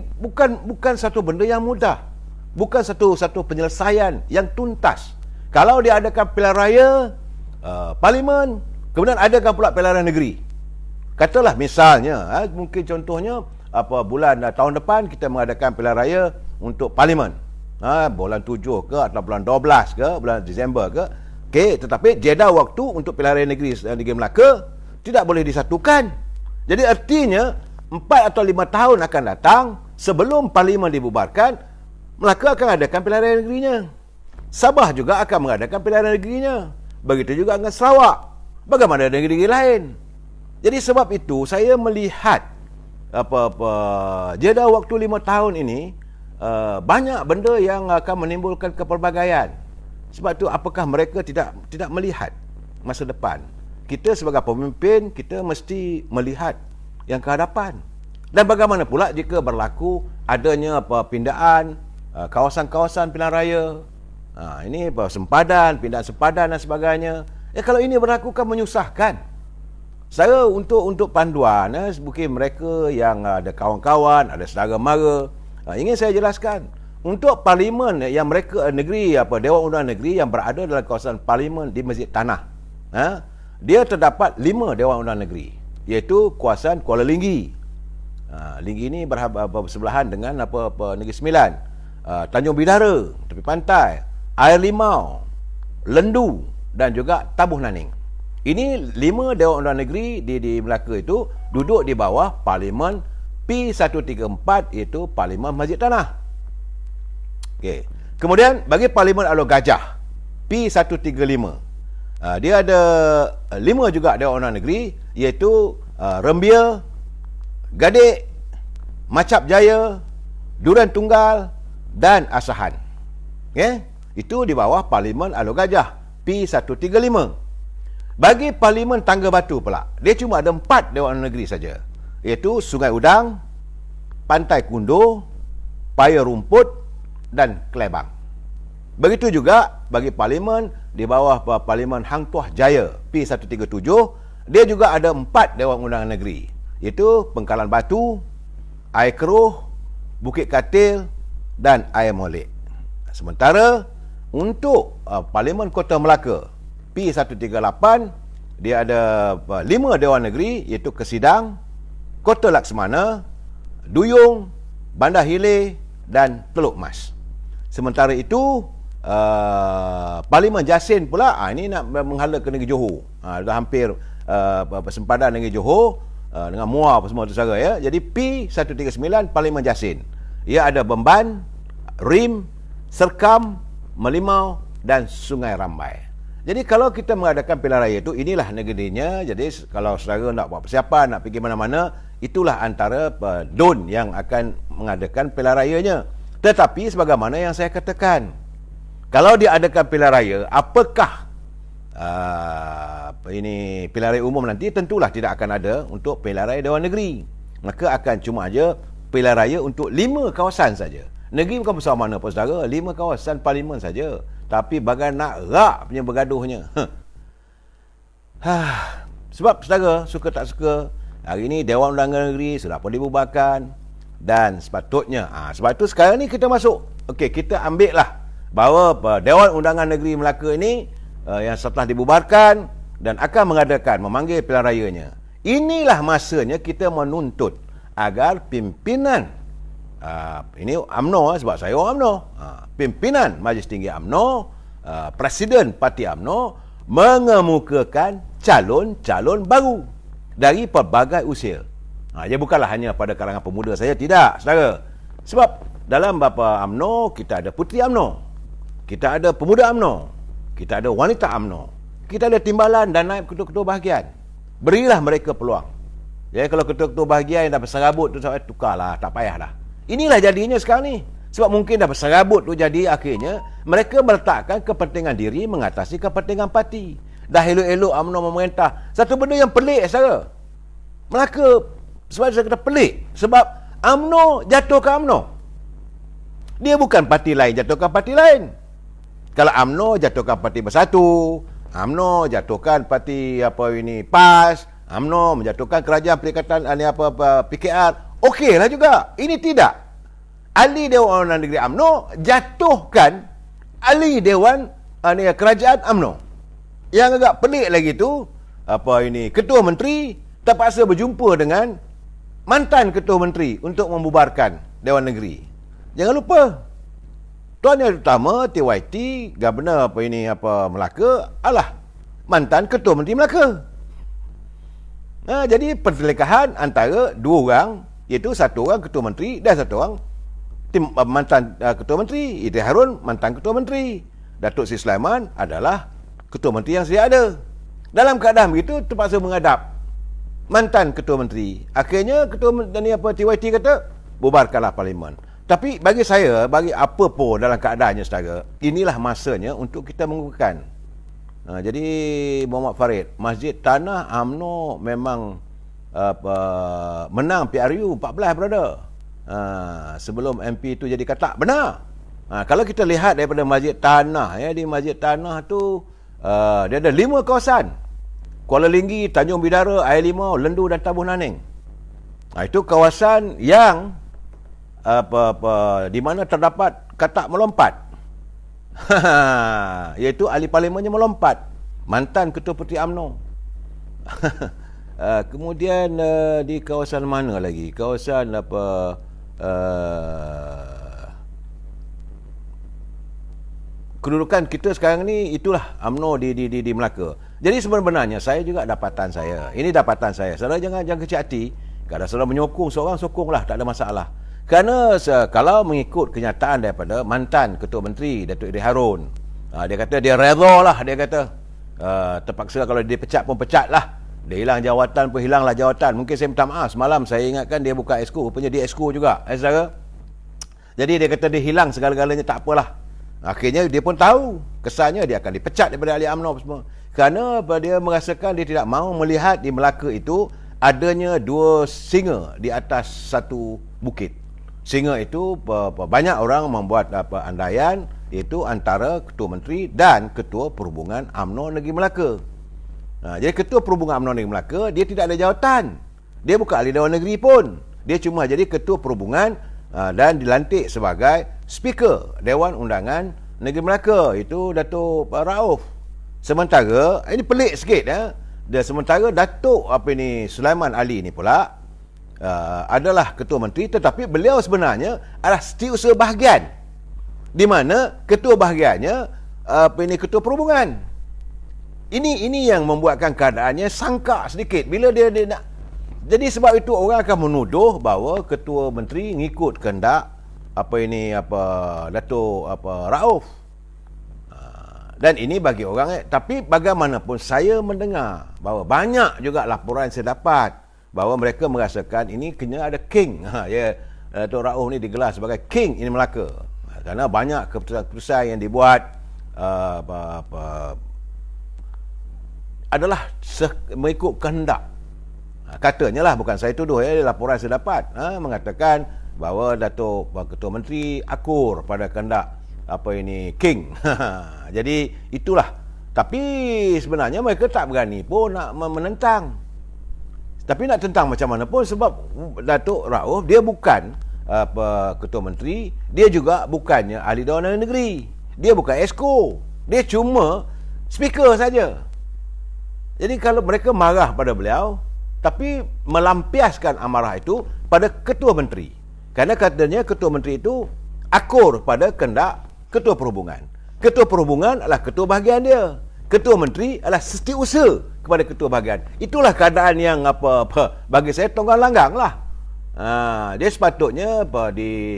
bukan satu benda yang mudah. Bukan satu penyelesaian yang tuntas. Kalau diadakan pilihan raya parlimen, kemudian adakan pula pilihan raya negeri. Katalah misalnya, mungkin contohnya bulan tahun depan kita mengadakan pilihan raya untuk parlimen. Bulan 7 ke atau bulan 12 ke, bulan Disember ke. Okey, tetapi jeda waktu untuk pilihan raya negeri Melaka tidak boleh disatukan. Jadi artinya 4 atau 5 tahun akan datang sebelum parlimen dibubarkan, Melaka akan adakan pilihan raya negerinya. Sabah juga akan mengadakan pilihan raya negerinya. Begitu juga dengan Sarawak. Bagaimana dengan negeri-negeri lain? Jadi sebab itu saya melihat jeda waktu 5 tahun ini banyak benda yang akan menimbulkan kepelbagaian. Sebab tu apakah mereka tidak melihat masa depan? Kita sebagai pemimpin, kita mesti melihat yang ke hadapan. Dan bagaimana pula jika berlaku adanya perpindahan kawasan-kawasan pilihan raya, ini sempadan, pindahan sempadan dan sebagainya. Kalau ini berlaku kan menyusahkan. Saya untuk panduan, mungkin mereka yang ada kawan-kawan, ada saudara mara, ingin saya jelaskan. Untuk parlimen yang mereka negeri, Dewan Undangan Negeri yang berada dalam kawasan parlimen di Masjid Tanah, dia terdapat 5 Dewan Undangan Negeri, iaitu kawasan Kuala Linggi. Linggi ini bersebelahan dengan Negeri Sembilan, Tanjung Bidara, tepi pantai, Air Limau, Lendu dan juga Tabuh Naning. Ini 5 Dewan Undangan Negeri di Melaka itu duduk di bawah Parlimen P134, iaitu Parlimen Masjid Tanah. Okey. Kemudian bagi Parlimen Alor Gajah P135, dia ada 5 juga Dewan Undangan Negeri, iaitu Rembia, Gadik, Macap Jaya, Durian Tunggal dan Asahan. Itu di bawah Parlimen Alor Gajah P135. Bagi Parlimen Tangga Batu pula, dia cuma ada 4 Dewan Undangan Negeri saja, iaitu Sungai Udang, Pantai Kundo, Paya Rumput dan Kelebang. Begitu juga bagi Parlimen di bawah Parlimen Hang Tuah Jaya P137, dia juga ada 4 Dewan Undangan Negeri, iaitu Pengkalan Batu, Air Keruh, Bukit Katil dan Air Molek. Sementara untuk Parlimen Kota Melaka P138, dia ada 5 Dewan Negeri, iaitu Kesidang, Kota Laksmana, Duyung, Bandar Hilir dan Teluk Mas. Sementara itu Parlimen Jasin pula, ini nak menghala ke negeri Johor, dah hampir bersempadan negeri Johor dengan Muar apa semua tu sahaja, ya. Jadi P139 Parlimen Jasin, ia ada Bemban, Rim, Serkam, Melimau dan Sungai Rambai. Jadi kalau kita mengadakan pilihan raya itu, inilah negerinya. Jadi kalau saudara nak buat persiapan, nak pergi mana-mana, itulah antara don yang akan mengadakan pilihan rayanya. Tetapi sebagaimana yang saya katakan, kalau diadakan pilihan raya, apakah ini pilihan raya umum nanti? Tentulah tidak akan ada untuk pilihan raya Dewan Negeri. Maka akan cuma aja pilihan raya untuk 5 kawasan saja. Negeri bukan besar mana pun saudara, 5 kawasan parlimen saja. Tapi bagai nak rak punya bergaduhnya. Sebab saudara, suka tak suka, hari ini Dewan Undangan Negeri sudah pun dibubarkan. Dan sepatutnya, sebab itu sekarang ni kita masuk. Okey, kita ambil lah bahawa Dewan Undangan Negeri Melaka ini yang setelah dibubarkan dan akan memanggil pilihan rayanya. Inilah masanya kita menuntut agar pimpinan ini UMNO, sebab saya orang UMNO, pimpinan Majlis Tinggi UMNO, Presiden Parti UMNO mengemukakan calon-calon baru dari pelbagai usia. Dia bukanlah hanya pada kalangan pemuda saja, tidak, saudara. Sebab dalam UMNO kita ada puteri UMNO, kita ada pemuda UMNO, kita ada wanita UMNO, kita ada timbalan dan naib ketua-ketua bahagian. Berilah mereka peluang. Ya, kalau ketua-ketua bahagian yang dah berserabut tu, tukarlah, tak payah dah. Inilah jadinya sekarang ni. Sebab mungkin dah berserabut tu, jadi akhirnya mereka meletakkan kepentingan diri mengatasi kepentingan parti. Dah elok-elok UMNO memerintah. Satu benda yang pelik, saudara. Melaka, sebab saya kata pelik, sebab UMNO jatuhkan UMNO. Dia bukan parti lain jatuhkan parti lain. Kalau UMNO jatuhkan parti Bersatu, UMNO jatuhkan parti PAS, UMNO menjatuhkan kerajaan Perikatan PKR, okeylah juga. Ini tidak. Ahli Dewan Undangan Negeri UMNO jatuhkan ahli Dewan Kerajaan UMNO. Yang agak pelik lagi tu, Ketua Menteri terpaksa berjumpa dengan mantan Ketua Menteri untuk membubarkan Dewan Negeri. Jangan lupa, Tuan Yang Utama TYT, Governor Melaka adalah mantan Ketua Menteri Melaka. Jadi perselingkahan antara 2 orang, iaitu satu orang Ketua Menteri dan satu orang mantan Ketua Menteri. Iiti Harun mantan Ketua Menteri, Datuk Seri Sulaiman adalah Ketua Menteri yang sedia ada. Dalam keadaan begitu terpaksa menghadap mantan Ketua Menteri. Akhirnya Ketua TYT kata bubarkanlah parlimen. Tapi bagi saya, bagi apa pun dalam keadaannya saudara, inilah masanya untuk kita mengukuhkan. Jadi Muhammad Farid, Masjid Tanah UMNO memang menang PRU 14 brother. Sebelum MP tu jadi katak, benar. Kalau kita lihat daripada Masjid Tanah, di Masjid Tanah tu dia ada 5 kawasan. Kuala Linggi, Tanjung Bidara, Air Limau, Lendu dan Tabuh Naning. Itu kawasan yang di mana terdapat katak melompat. Iaitu ahli parlimennya melompat, mantan Ketua Puteri UMNO. Kemudian di kawasan mana lagi? Kawasan kedudukan kita sekarang ni itulah UMNO di Melaka. Jadi sebenarnya saya juga dapatan saya. Ini dapatan saya. Saudara jangan kecil hati. Kalau saudara menyokong seorang, sokonglah, tak ada masalah. Kerana kalau mengikut kenyataan daripada mantan Ketua Menteri Datuk Idris Harun, dia kata dia redha lah, dia kata terpaksa kalau dia pecat pun pecat lah. Dia hilang jawatan pun hilanglah jawatan. Mungkin saya minta maaf, semalam saya ingatkan dia buka esko, rupanya dia esko juga, saudara. Jadi dia kata dia hilang segala-galanya, tak apalah. Akhirnya dia pun tahu kesannya dia akan dipecat daripada ahli UMNO semua. Kerana dia merasakan dia tidak mahu melihat di Melaka itu adanya 2 singa di atas satu bukit. Singa itu banyak orang membuat andaian, iaitu antara Ketua Menteri dan Ketua Perhubungan UMNO Negeri Melaka. Jadi Ketua Perhubungan UMNO Negeri Melaka, dia tidak ada jawatan. Dia bukan ahli Dewan Negeri pun. Dia cuma jadi Ketua Perhubungan dan dilantik sebagai Speaker Dewan Undangan Negeri Melaka. Itu Datuk Rauf. Sementara, ini pelik sikit sementara Datuk Sulaiman Ali ni pula adalah Ketua Menteri, tetapi beliau sebenarnya adalah setiausaha bahagian, di mana ketua bahagiannya Ketua Perhubungan. Ini yang membuatkan keadaannya sangka sedikit bila dia nak. Jadi sebab itu orang akan menuduh bahawa Ketua Menteri ngikut kehendak Datuk Rauf. Dan ini bagi orang, tapi bagaimanapun saya mendengar bahawa banyak juga laporan saya dapat bahawa mereka merasakan ini kena ada king. Datuk Rauf ni digelar sebagai king ini Melaka. Kerana banyak keputusan-keputusan yang dibuat adalah mengikut kehendak. Katanya lah, bukan saya tuduh, laporan saya dapat mengatakan bahawa Datuk Ketua Menteri akur pada kehendak king. Jadi itulah. Tapi sebenarnya mereka tak berani pun nak menentang. Tapi nak tentang macam mana pun, sebab Datuk Rauf dia bukan Ketua Menteri, dia juga bukannya ahli Dewan Negeri, dia bukan esko, dia cuma speaker saja. Jadi kalau mereka marah pada beliau, tapi melampiaskan amarah itu pada Ketua Menteri, kerana katanya Ketua Menteri itu akur pada kehendak Ketua Perhubungan. Ketua Perhubungan adalah ketua bahagian dia. Ketua Menteri adalah setiausaha kepada ketua bahagian. Itulah keadaan yang bagi saya tonggang langgang lah. Dia sepatutnya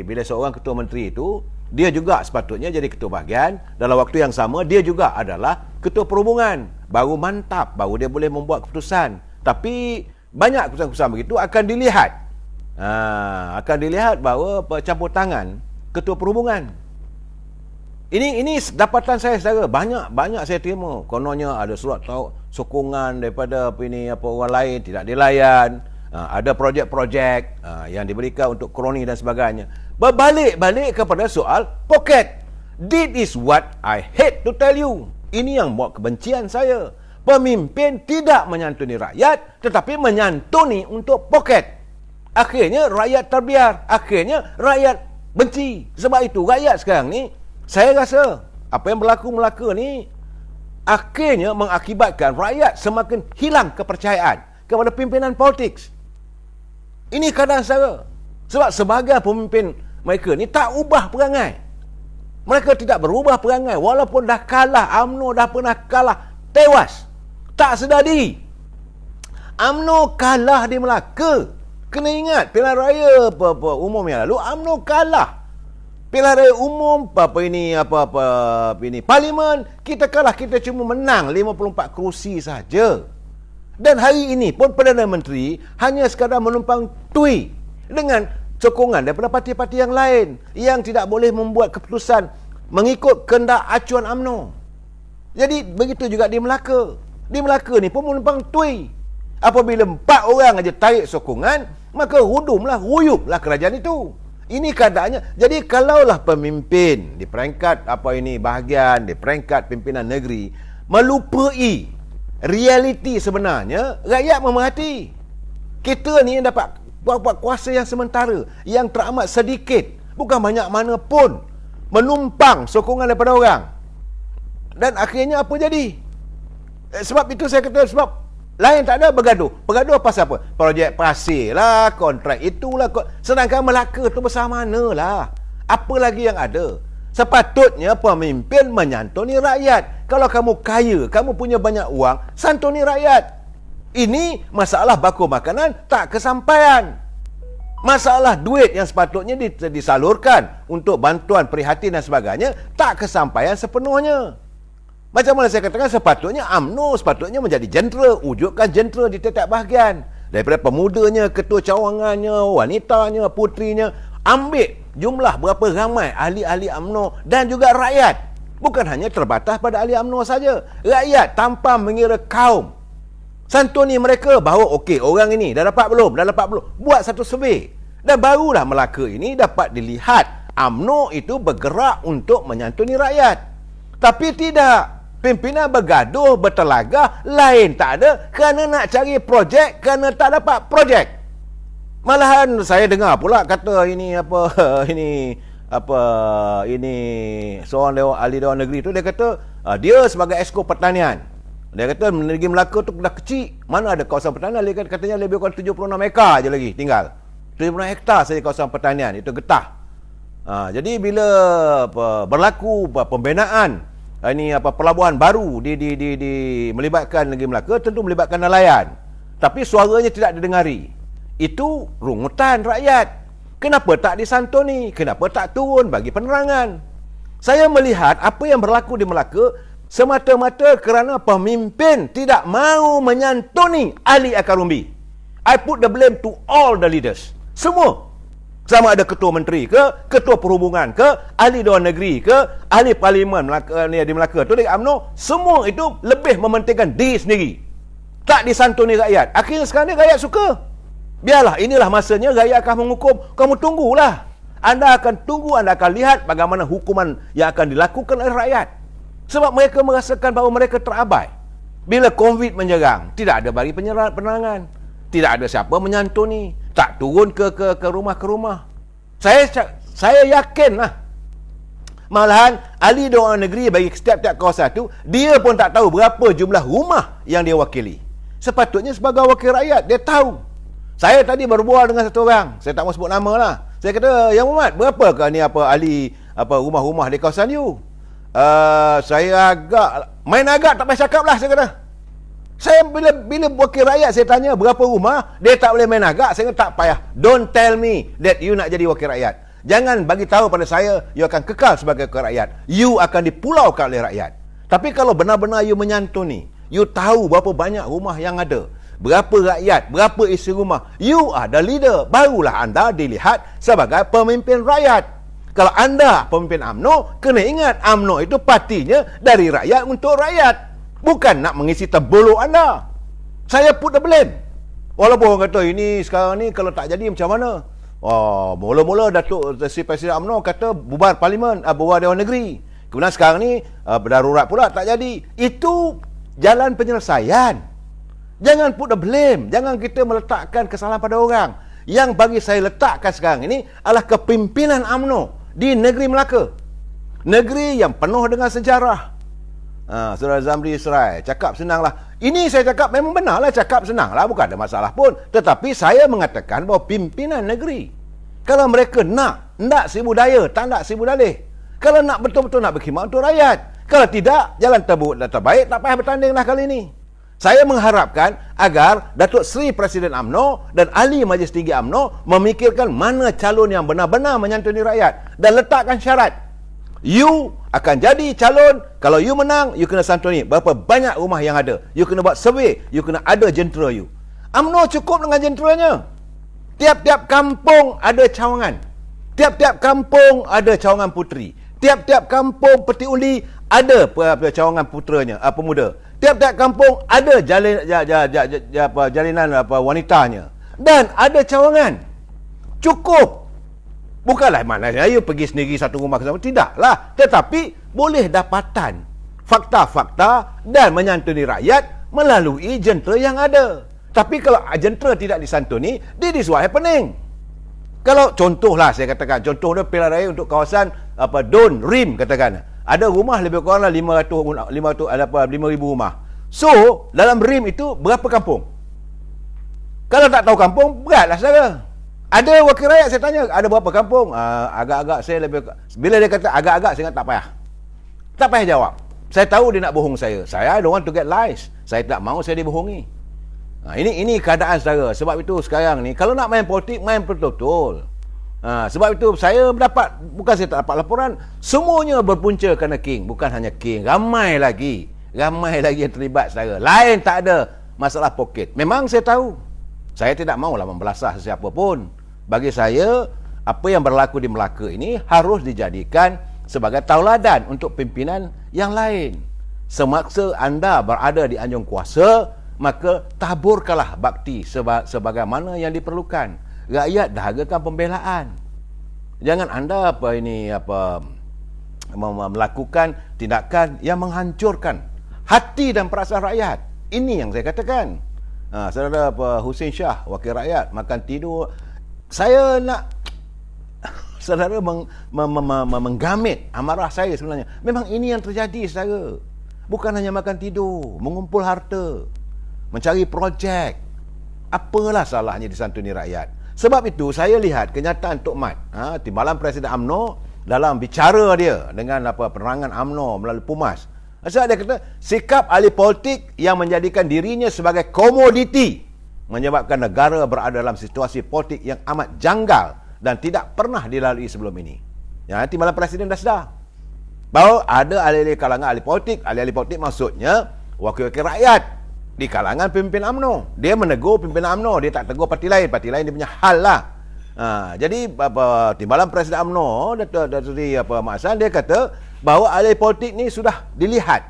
bila seorang Ketua Menteri itu, dia juga sepatutnya jadi ketua bahagian. Dalam waktu yang sama dia juga adalah Ketua Perhubungan. Baru mantap, baru dia boleh membuat keputusan. Tapi banyak keputusan-keputusan begitu akan dilihat. Akan dilihat bahawa campur tangan Ketua Perhubungan. Ini dapatan saya saudara, banyak saya terima. Kononnya ada surat sokongan daripada orang lain tidak dilayan, ada projek-projek yang diberikan untuk kroni dan sebagainya. Berbalik-balik kepada soal poket. This is what I hate to tell you. Ini yang buat kebencian saya. Pemimpin tidak menyantuni rakyat, tetapi menyantuni untuk poket. Akhirnya rakyat terbiar, akhirnya rakyat benci. Sebab itu rakyat sekarang ni, saya rasa apa yang berlaku Melaka ni akhirnya mengakibatkan rakyat semakin hilang kepercayaan kepada pimpinan politik. Ini keadaan saya. Sebab sebagai pemimpin mereka ni tak ubah perangai. Mereka tidak berubah perangai walaupun dah kalah. UMNO dah pernah kalah tewas, tak sedar diri. UMNO kalah di Melaka. Kena ingat pilihan raya umum yang lalu UMNO kalah. Pilihan raya umum parlimen kita kalah, kita cuma menang 54 kerusi saja. Dan hari ini pun Perdana Menteri hanya sekadar menumpang tui dengan sokongan daripada parti-parti yang lain yang tidak boleh membuat keputusan mengikut kehendak acuan UMNO. Jadi begitu juga di Melaka. Di Melaka ni pun menumpang tui. Apabila 4 orang aja tarik sokongan, maka ruyuplah kerajaan itu. Ini keadaannya. Jadi kalaulah pemimpin di peringkat bahagian di peringkat pimpinan negeri melupai realiti sebenarnya, rakyat memerhati. Kita ni yang dapat buat kuasa yang sementara, yang teramat sedikit, bukan banyak mana pun, menumpang sokongan daripada orang. Dan akhirnya apa jadi? Sebab itu saya kata, sebab lain tak ada bergaduh. Bergaduh pasal apa? Projek pasir lah, kontrak itulah. Sedangkan Melaka tu besar mana lah. Apa lagi yang ada? Sepatutnya pemimpin menyantuni rakyat. Kalau kamu kaya, kamu punya banyak uang, santuni rakyat. Ini masalah baku makanan tak kesampaian. Masalah duit yang sepatutnya disalurkan untuk bantuan prihatin dan sebagainya tak kesampaian sepenuhnya. Macam mana saya katakan, sepatutnya UMNO sepatutnya menjadi jentera, wujudkan jentera di tiap-tiap bahagian. Daripada pemudanya, ketua cawangannya, wanitanya, putrinya, ambil jumlah berapa ramai ahli-ahli UMNO dan juga rakyat. Bukan hanya terbatas pada ahli UMNO saja. Rakyat tanpa mengira kaum. Santuni mereka bahawa okey, orang ini dah dapat belum? Buat satu survey. Dan barulah Melaka ini dapat dilihat UMNO itu bergerak untuk menyantuni rakyat. Tapi tidak. Pimpinan bergaduh, bertelagah, lain tak ada kerana nak cari projek, kerana tak dapat projek. Malahan saya dengar pula kata ini seorang ahli Dewan Negeri tu, dia kata dia sebagai esko pertanian. Dia kata negeri Melaka tu dah kecil, mana ada kawasan pertanian. Dia katanya lebih kurang 76 ekar je lagi tinggal. 76 hektar saja kawasan pertanian, itu getah. Jadi bila berlaku pembinaan pelabuhan baru di melibatkan negeri Melaka, tentu melibatkan nelayan. Tapi suaranya tidak didengari. Itu rungutan rakyat. Kenapa tak disantuni? Kenapa tak turun bagi penerangan? Saya melihat apa yang berlaku di Melaka semata-mata kerana pemimpin tidak mahu menyantuni ahli akar umbi. I put the blame to all the leaders. Semua. Sama ada ketua menteri ke, ketua perhubungan ke, ahli Dewan Negeri ke, ahli parlimen di Melaka tu, di UMNO, semua itu lebih mementingkan diri sendiri. Tak disantuni rakyat. Akhirnya sekarang ni rakyat suka. Biarlah, inilah masanya rakyat akan menghukum. Kamu tunggulah. Anda akan tunggu, Anda akan lihat bagaimana hukuman yang akan dilakukan oleh rakyat. Sebab mereka merasakan bahawa mereka terabai. Bila COVID menyerang, tidak ada bagi penerangan. Tidak ada siapa menyantuni. Tak turun ke rumah-rumah. Saya yakinlah. Malahan ahli Dewan Negeri bagi setiap-tiap kawasan itu, dia pun tak tahu berapa jumlah rumah yang dia wakili. Sepatutnya sebagai wakil rakyat, dia tahu. Saya tadi berbual dengan satu orang, saya tak mahu sebut nama lah. Saya kata, Yang Muhammad, berapakah ni ahli rumah-rumah di kawasan you? Saya main agak tak payah cakap lah, saya kata. Saya bila wakil rakyat saya tanya berapa rumah, dia tak boleh main agak. Saya kata tak payah. Don't tell me that you nak jadi wakil rakyat. Jangan bagi tahu pada saya you akan kekal sebagai wakil rakyat. You akan dipulaukan oleh rakyat. Tapi kalau benar-benar you menyantuni, you tahu berapa banyak rumah yang ada, berapa rakyat, berapa isi rumah, you ada leader, barulah anda dilihat sebagai pemimpin rakyat. Kalau anda pemimpin UMNO, kena ingat UMNO itu partinya dari rakyat untuk rakyat. Bukan nak mengisi tebuluk anda. Saya put the blame. Walaupun orang kata ini sekarang ni kalau tak jadi macam mana? Mula-mula Datuk si Presiden UMNO kata bubar parlimen, bubar Dewan Negeri. Kemudian sekarang ni berdarurat pula tak jadi. Itu jalan penyelesaian. Jangan put the blame. Jangan kita meletakkan kesalahan pada orang. Yang bagi saya letakkan sekarang ini adalah kepimpinan UMNO di negeri Melaka. Negeri yang penuh dengan sejarah. Saudara Zamri Serai cakap senanglah. Ini saya cakap memang benarlah, cakap senanglah, bukan ada masalah pun. Tetapi saya mengatakan bahawa pimpinan negeri, kalau mereka nak seribu daya, tak nak seribu dalih. Kalau nak betul-betul nak berkhidmat untuk rakyat. Kalau tidak, jalan terbaik tak payah bertandinglah kali ini. Saya mengharapkan agar Datuk Seri Presiden UMNO dan ahli Majlis Tinggi UMNO memikirkan mana calon yang benar-benar menyantuni rakyat dan letakkan syarat. You akan jadi calon, kalau you menang, you kena santuni berapa banyak rumah yang ada. You kena buat survey, you kena ada jentera you. UMNO cukup dengan jenteranya. Tiap-tiap kampung ada cawangan. Tiap-tiap kampung ada cawangan puteri. Tiap-tiap kampung peti undi ada cawangan puteranya, pemuda. Tiap-tiap kampung ada jalinan wanitanya. Dan ada cawangan. Cukup. Bukanlah mana saya pergi sendiri satu rumah ke sana. Tidaklah. Tetapi boleh dapatan fakta-fakta dan menyantuni rakyat melalui jentera yang ada. Tapi kalau jentera tidak disantuni, this is what happening. Kalau contohlah saya katakan, contoh dia pilihan raya untuk kawasan Don Rim katakan. Ada rumah lebih kurang 5,000 rumah. So, dalam Rim itu berapa kampung? Kalau tak tahu kampung, beratlah saudara. Ada wakil rakyat saya tanya, ada berapa kampung? Agak-agak saya lebih, bila dia kata agak-agak, saya kata tak payah. Tak payah jawab. Saya tahu dia nak bohong saya. Saya don't want to get lies. Saya tak mahu saya dibohongi. Ini keadaan saudara. Sebab itu sekarang ni, kalau nak main politik, main betul-betul. Sebab itu saya mendapat, bukan saya tak dapat laporan, semuanya berpunca kerana King. Bukan hanya King, ramai lagi yang terlibat saudara. Lain tak ada masalah poket. Memang saya tahu, saya tidak mahulah membelasah sesiapa pun. Bagi saya, apa yang berlaku di Melaka ini harus dijadikan sebagai tauladan untuk pimpinan yang lain. Semasa anda berada di anjung kuasa, maka taburkanlah bakti sebagaimana yang diperlukan. Rakyat dahagakan pembelaan. Jangan anda melakukan tindakan yang menghancurkan hati dan perasaan rakyat. Ini yang saya katakan. Saudara Hussein Shah, wakil rakyat, makan tidur. Saya nak saudara menggamit amarah saya sebenarnya. Memang ini yang terjadi saudara. Bukan hanya makan tidur, mengumpul harta, mencari projek. Apalah salahnya disantuni rakyat. Sebab itu saya lihat kenyataan Tok Mat, Timbalan Presiden UMNO dalam bicara dia dengan penerangan UMNO melalui Pumas. Sebab dia kata sikap ahli politik yang menjadikan dirinya sebagai komoditi menyebabkan negara berada dalam situasi politik yang amat janggal dan tidak pernah dilalui sebelum ini. Timbalan Presiden dah sedar bahawa ada ahli-ahli kalangan ahli politik maksudnya wakil-wakil rakyat di kalangan pemimpin UMNO. Dia menegur pimpinan UMNO, dia tak tegur parti lain dia punya hal lah. Jadi Timbalan Presiden UMNO Datuk Seri Mak Hassan, dia kata bahawa ahli politik ni sudah dilihat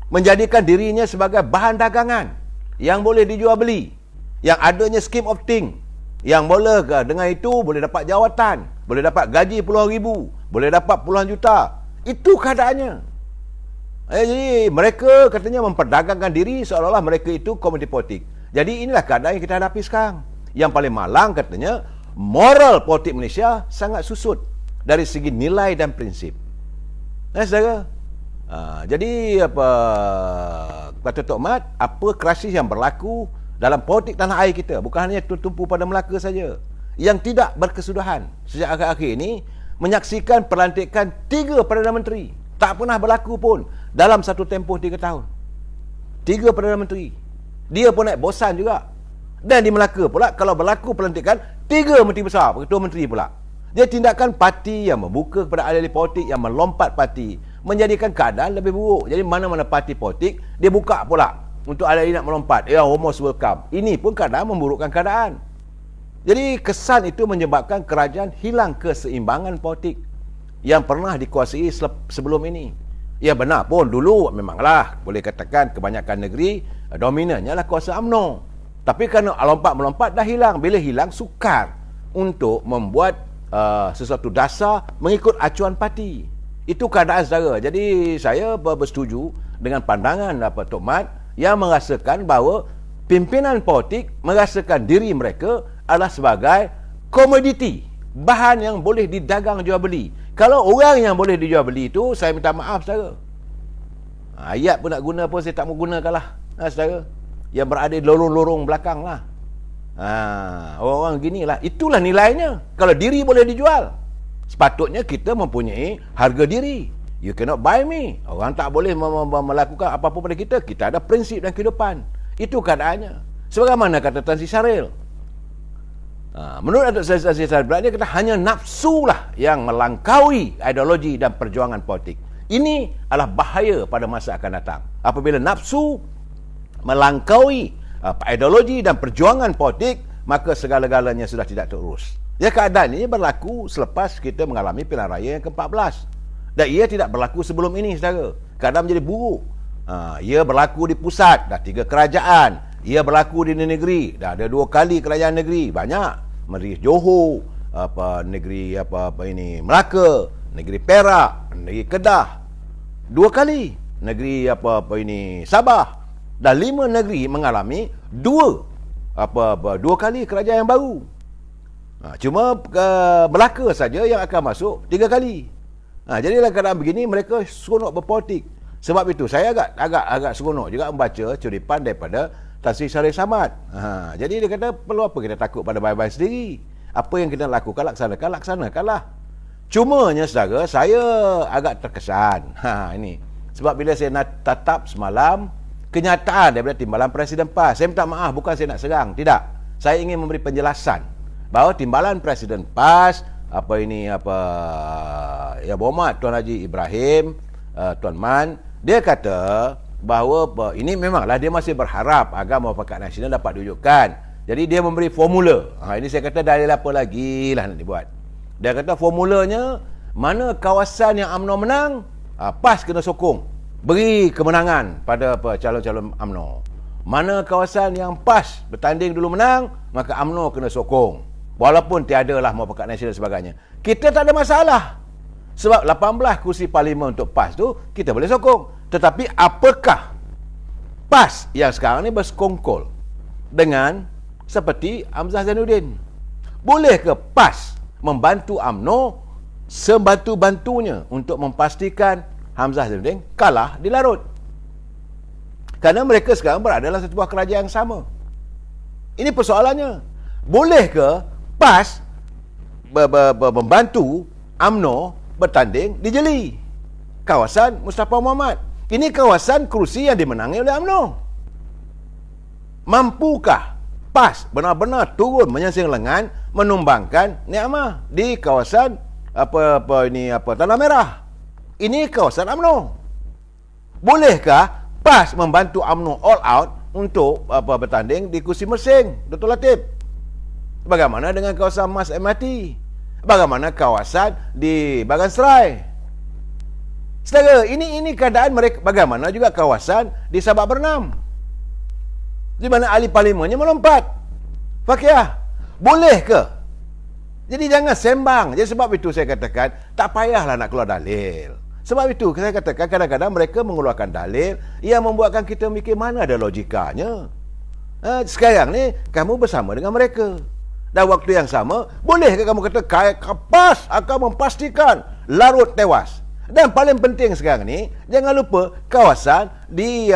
menjadikan dirinya sebagai bahan dagangan yang boleh dijual beli, yang adanya scheme of thing, yang boleh dengan itu boleh dapat jawatan, boleh dapat gaji puluhan ribu, boleh dapat puluhan juta. Itu keadaannya. Jadi mereka katanya memperdagangkan diri seolah-olah mereka itu komoditi politik. Jadi inilah keadaan yang kita hadapi sekarang. Yang paling malang katanya, moral politik Malaysia sangat susut dari segi nilai dan prinsip. Saudara. Jadi kata Tok Mat, apa krisis yang berlaku dalam politik tanah air kita, bukan hanya tertumpu pada Melaka saja, yang tidak berkesudahan sejak akhir-akhir ini, menyaksikan pelantikan 3 Perdana Menteri. Tak pernah berlaku pun dalam satu tempoh 3 tahun. 3 Perdana Menteri. Dia pun naik bosan juga. Dan di Melaka pula, kalau berlaku pelantikan 3 menteri besar, ketua menteri pula. Dia tindakan parti yang membuka kepada ahli-ahli politik yang melompat parti, menjadikan keadaan lebih buruk. Jadi mana-mana parti politik, dia buka pula untuk ahli-ahli nak melompat. Almost welcome. Ini pun keadaan memburukkan keadaan. Jadi kesan itu menyebabkan kerajaan hilang keseimbangan politik yang pernah dikuasai sebelum ini. Ya benar pun dulu memanglah boleh katakan kebanyakan negeri dominannya lah kuasa UMNO. Tapi kerana melompat dah hilang. Bila hilang, sukar untuk membuat sesuatu dasar mengikut acuan parti. Itu keadaan saudara. Jadi saya bersetuju dengan pandangan Tok Mat yang merasakan bahawa pimpinan politik merasakan diri mereka adalah sebagai komoditi, bahan yang boleh didagang jual beli. Kalau orang yang boleh dijual beli itu, saya minta maaf saudara. Ayat pun nak guna pun saya tak mau gunakan lah saudara. Yang berada di lorong-lorong belakang lah. Orang-orang gini lah. Itulah nilainya. Kalau diri boleh dijual, sepatutnya kita mempunyai harga diri. You cannot buy me. Orang tak boleh melakukan apa-apa pada kita. Kita ada prinsip dan kehidupan. Itu keadaannya. Sebagaimana kata Tan Sri Syaril. Menurut Tan Sri Syaril, dia kata hanya nafsu lah yang melangkaui ideologi dan perjuangan politik. Ini adalah bahaya pada masa akan datang. Apabila nafsu melangkaui ideologi dan perjuangan politik, maka segala-galanya sudah tidak terurus. Ya, keadaan ini berlaku selepas kita mengalami pilihan raya yang ke-14. Dan ia tidak berlaku sebelum ini, saudara. Keadaan menjadi buruk. Ia berlaku di pusat, dah 3 kerajaan. Ia berlaku di negeri, dah ada 2 kali kerajaan negeri. Banyak. Negeri Johor, negeri Melaka, negeri Perak, negeri Kedah. 2 kali. Negeri Sabah. Dan 5 negeri mengalami 2 kali kerajaan yang baru. Cuma Melaka saja yang akan masuk 3 kali. Jadi dalam keadaan begini mereka seronok berpolitik. Sebab itu saya agak seronok juga membaca curipan daripada Tan Sri Syarif Samad. Jadi dia kata, perlu apa kita takut pada bayi-bayi sendiri? Apa yang kita lakukan, laksanakanlah. Cumanya saudara, saya agak terkesan. Ini sebab bila saya nak tatap semalam kenyataan daripada timbalan Presiden PAS. Saya minta maaf, bukan saya nak serang, tidak. Saya ingin memberi penjelasan bahawa timbalan Presiden PAS Berhormat Tuan Haji Ibrahim, Tuan Man, dia kata bahawa ini memanglah dia masih berharap agar Muafakat Nasional dapat diwujudkan. Jadi dia memberi formula. Ini saya kata dalil apa lagi lah nak dibuat. Dia kata formulanya, mana kawasan yang UMNO menang, PAS kena sokong, beri kemenangan pada calon-calon UMNO. Mana kawasan yang PAS bertanding dulu menang, maka UMNO kena sokong. Walaupun tiadalah Muafakat Nasional dan sebagainya. Kita tak ada masalah. Sebab 18 kursi parlimen untuk PAS tu kita boleh sokong. Tetapi apakah PAS yang sekarang ni bersekongkol dengan seperti Hamzah Zainuddin? Boleh ke PAS membantu UMNO sebantu-bantunya untuk memastikan Hamzah Zainuddin kalah di Larut? Kerana mereka sekarang berada dalam satu buah kerajaan yang sama. Ini persoalannya. Boleh ke PAS membantu UMNO bertanding di Jeli, kawasan Mustafa Mohamad? Ini kawasan kerusi yang dimenangi oleh UMNO. Mampukah PAS benar-benar turun menyangsing lengan menumbangkan Ni'amah di kawasan Tanah Merah? Ini kawasan UMNO. Bolehkah PAS membantu UMNO all out untuk bertanding di kursi Mersing, Dr. Latif? Bagaimana dengan kawasan Mas MRT? Bagaimana kawasan di Bagan Serai? Saudara, ini keadaan mereka. Bagaimana juga kawasan di Sabak Bernam, di mana ahli parlimennya melompat. Fakiah, boleh ke? Jadi jangan sembang. Jadi sebab itu saya katakan, tak payahlah nak keluar dalil. Sebab itu saya katakan, kadang-kadang mereka mengeluarkan dalil yang membuatkan kita mikir mana ada logikanya. Sekarang ni kamu bersama dengan mereka. Dan waktu yang sama, bolehkah kamu kata PAS akan memastikan Larut tewas? Dan paling penting sekarang ni, jangan lupa kawasan di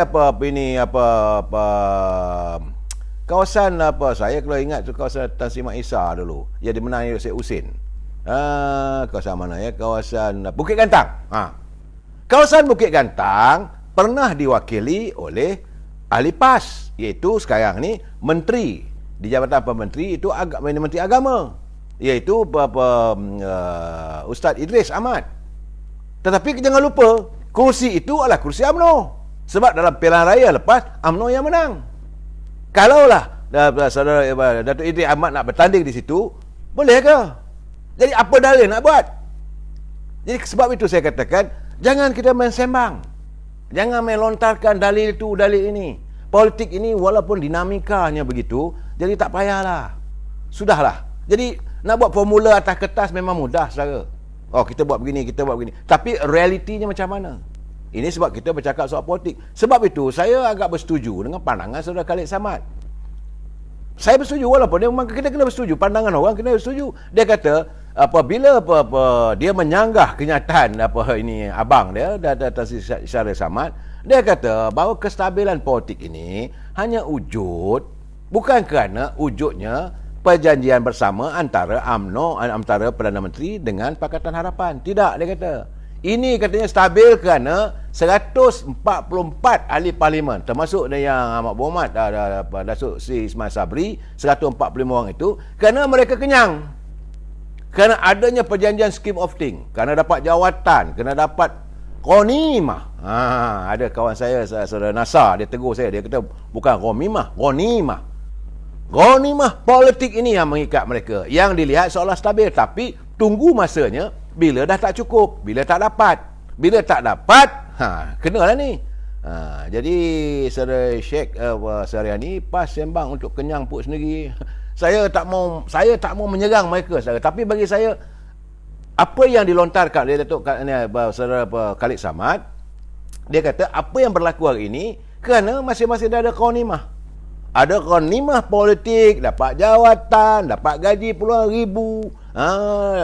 kawasan saya kalau ingat tu kawasan Tan Sri Mat Isa dulu, yang dimenangi oleh Syed Husin. Kawasan mana ya? Kawasan Bukit Gantang. Kawasan Bukit Gantang pernah diwakili oleh ahli PAS, iaitu sekarang ni menteri di Jabatan Menteri itu Menteri Agama, iaitu Ustaz Idris Ahmad. Tetapi jangan lupa, kursi itu adalah kursi UMNO. Sebab dalam pilihan raya lepas, UMNO yang menang. Kalaulah saudara Datuk Idris Ahmad nak bertanding di situ, boleh ke? Jadi apa dalil nak buat? Jadi sebab itu saya katakan, jangan kita main sembang. Jangan melontarkan dalil itu, dalil ini. Politik ini walaupun dinamikanya begitu, jadi tak payahlah. Sudahlah. Jadi nak buat formula atas kertas memang mudah, saudara. Oh, kita buat begini, kita buat begini. Tapi realitinya macam mana? Ini sebab kita bercakap soal politik. Sebab itu saya agak bersetuju dengan pandangan saudara Khalid Samad. Saya bersetuju, walaupun dia memang kita kena bersetuju, pandangan orang kena bersetuju. Dia kata apabila dia menyanggah kenyataan abang dia Tan Sri Syarif Samad, dia kata bahawa kestabilan politik ini hanya wujud bukan kerana wujudnya perjanjian bersama antara UMNO, antara Perdana Menteri dengan Pakatan Harapan. Tidak, dia kata. Ini katanya stabil kerana 144 ahli parlimen, termasuk yang amat berhormat Datuk Sri Ismail Sabri, 145 orang itu, kerana mereka kenyang. Kerana adanya perjanjian scheme of thing, kerana dapat jawatan, kerana dapat ghanimah. Ada kawan saya, saudara Nasar, dia tegur saya, dia kata bukan ghanimah, ghanimah. Ghanimah politik ini yang mengikat mereka, yang dilihat seolah stabil, tapi tunggu masanya bila dah tak cukup, bila tak dapat. Bila tak dapat, kenalah ni. Jadi Saudara Sheikh Saryani pas sembang untuk kenyang perut sendiri. Saya tak mau menyerang mereka, saudara. Tapi bagi saya, apa yang dilontarkan oleh Datuk Saudara Khalid Samad, dia kata apa yang berlaku hari ini kerana masing-masing dah ada ghanimah. Ada ghanimah politik, dapat jawatan, dapat gaji puluhan ribu,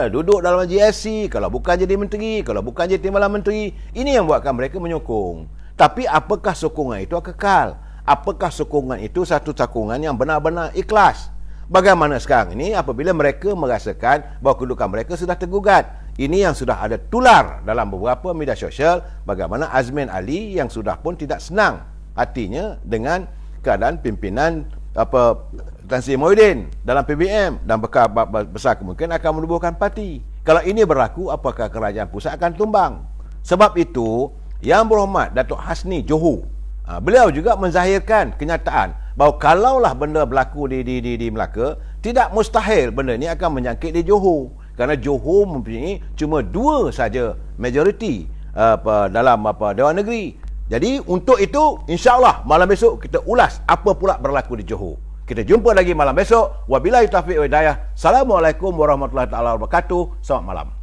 duduk dalam GSC, kalau bukan jadi menteri, kalau bukan jadi timbalan menteri. Ini yang buatkan mereka menyokong. Tapi apakah sokongan itu kekal? Apakah sokongan itu satu sokongan yang benar-benar ikhlas? Bagaimana sekarang ini apabila mereka merasakan bahawa kedudukan mereka sudah tergugat? Ini yang sudah ada tular dalam beberapa media sosial, bagaimana Azmin Ali yang sudah pun tidak senang hatinya dengan keadaan pimpinan Tan Sri Muhyiddin dalam PBM, dan besar kemungkinan akan menubuhkan parti. Kalau ini berlaku, apakah kerajaan pusat akan tumbang? Sebab itu, Yang Berhormat Datuk Hasni Johor, beliau juga menzahirkan kenyataan bahawa kalaulah benda berlaku di Melaka, tidak mustahil benda ini akan menjangkit di Johor, kerana Johor mempunyai cuma 2 saja majoriti dalam Dewan Negeri. Jadi untuk itu, insya-Allah malam besok kita ulas apa pula berlaku di Johor. Kita jumpa lagi malam besok. Wabillahi taufiq wal hidayah. Assalamualaikum warahmatullahi taala wabarakatuh. Selamat malam.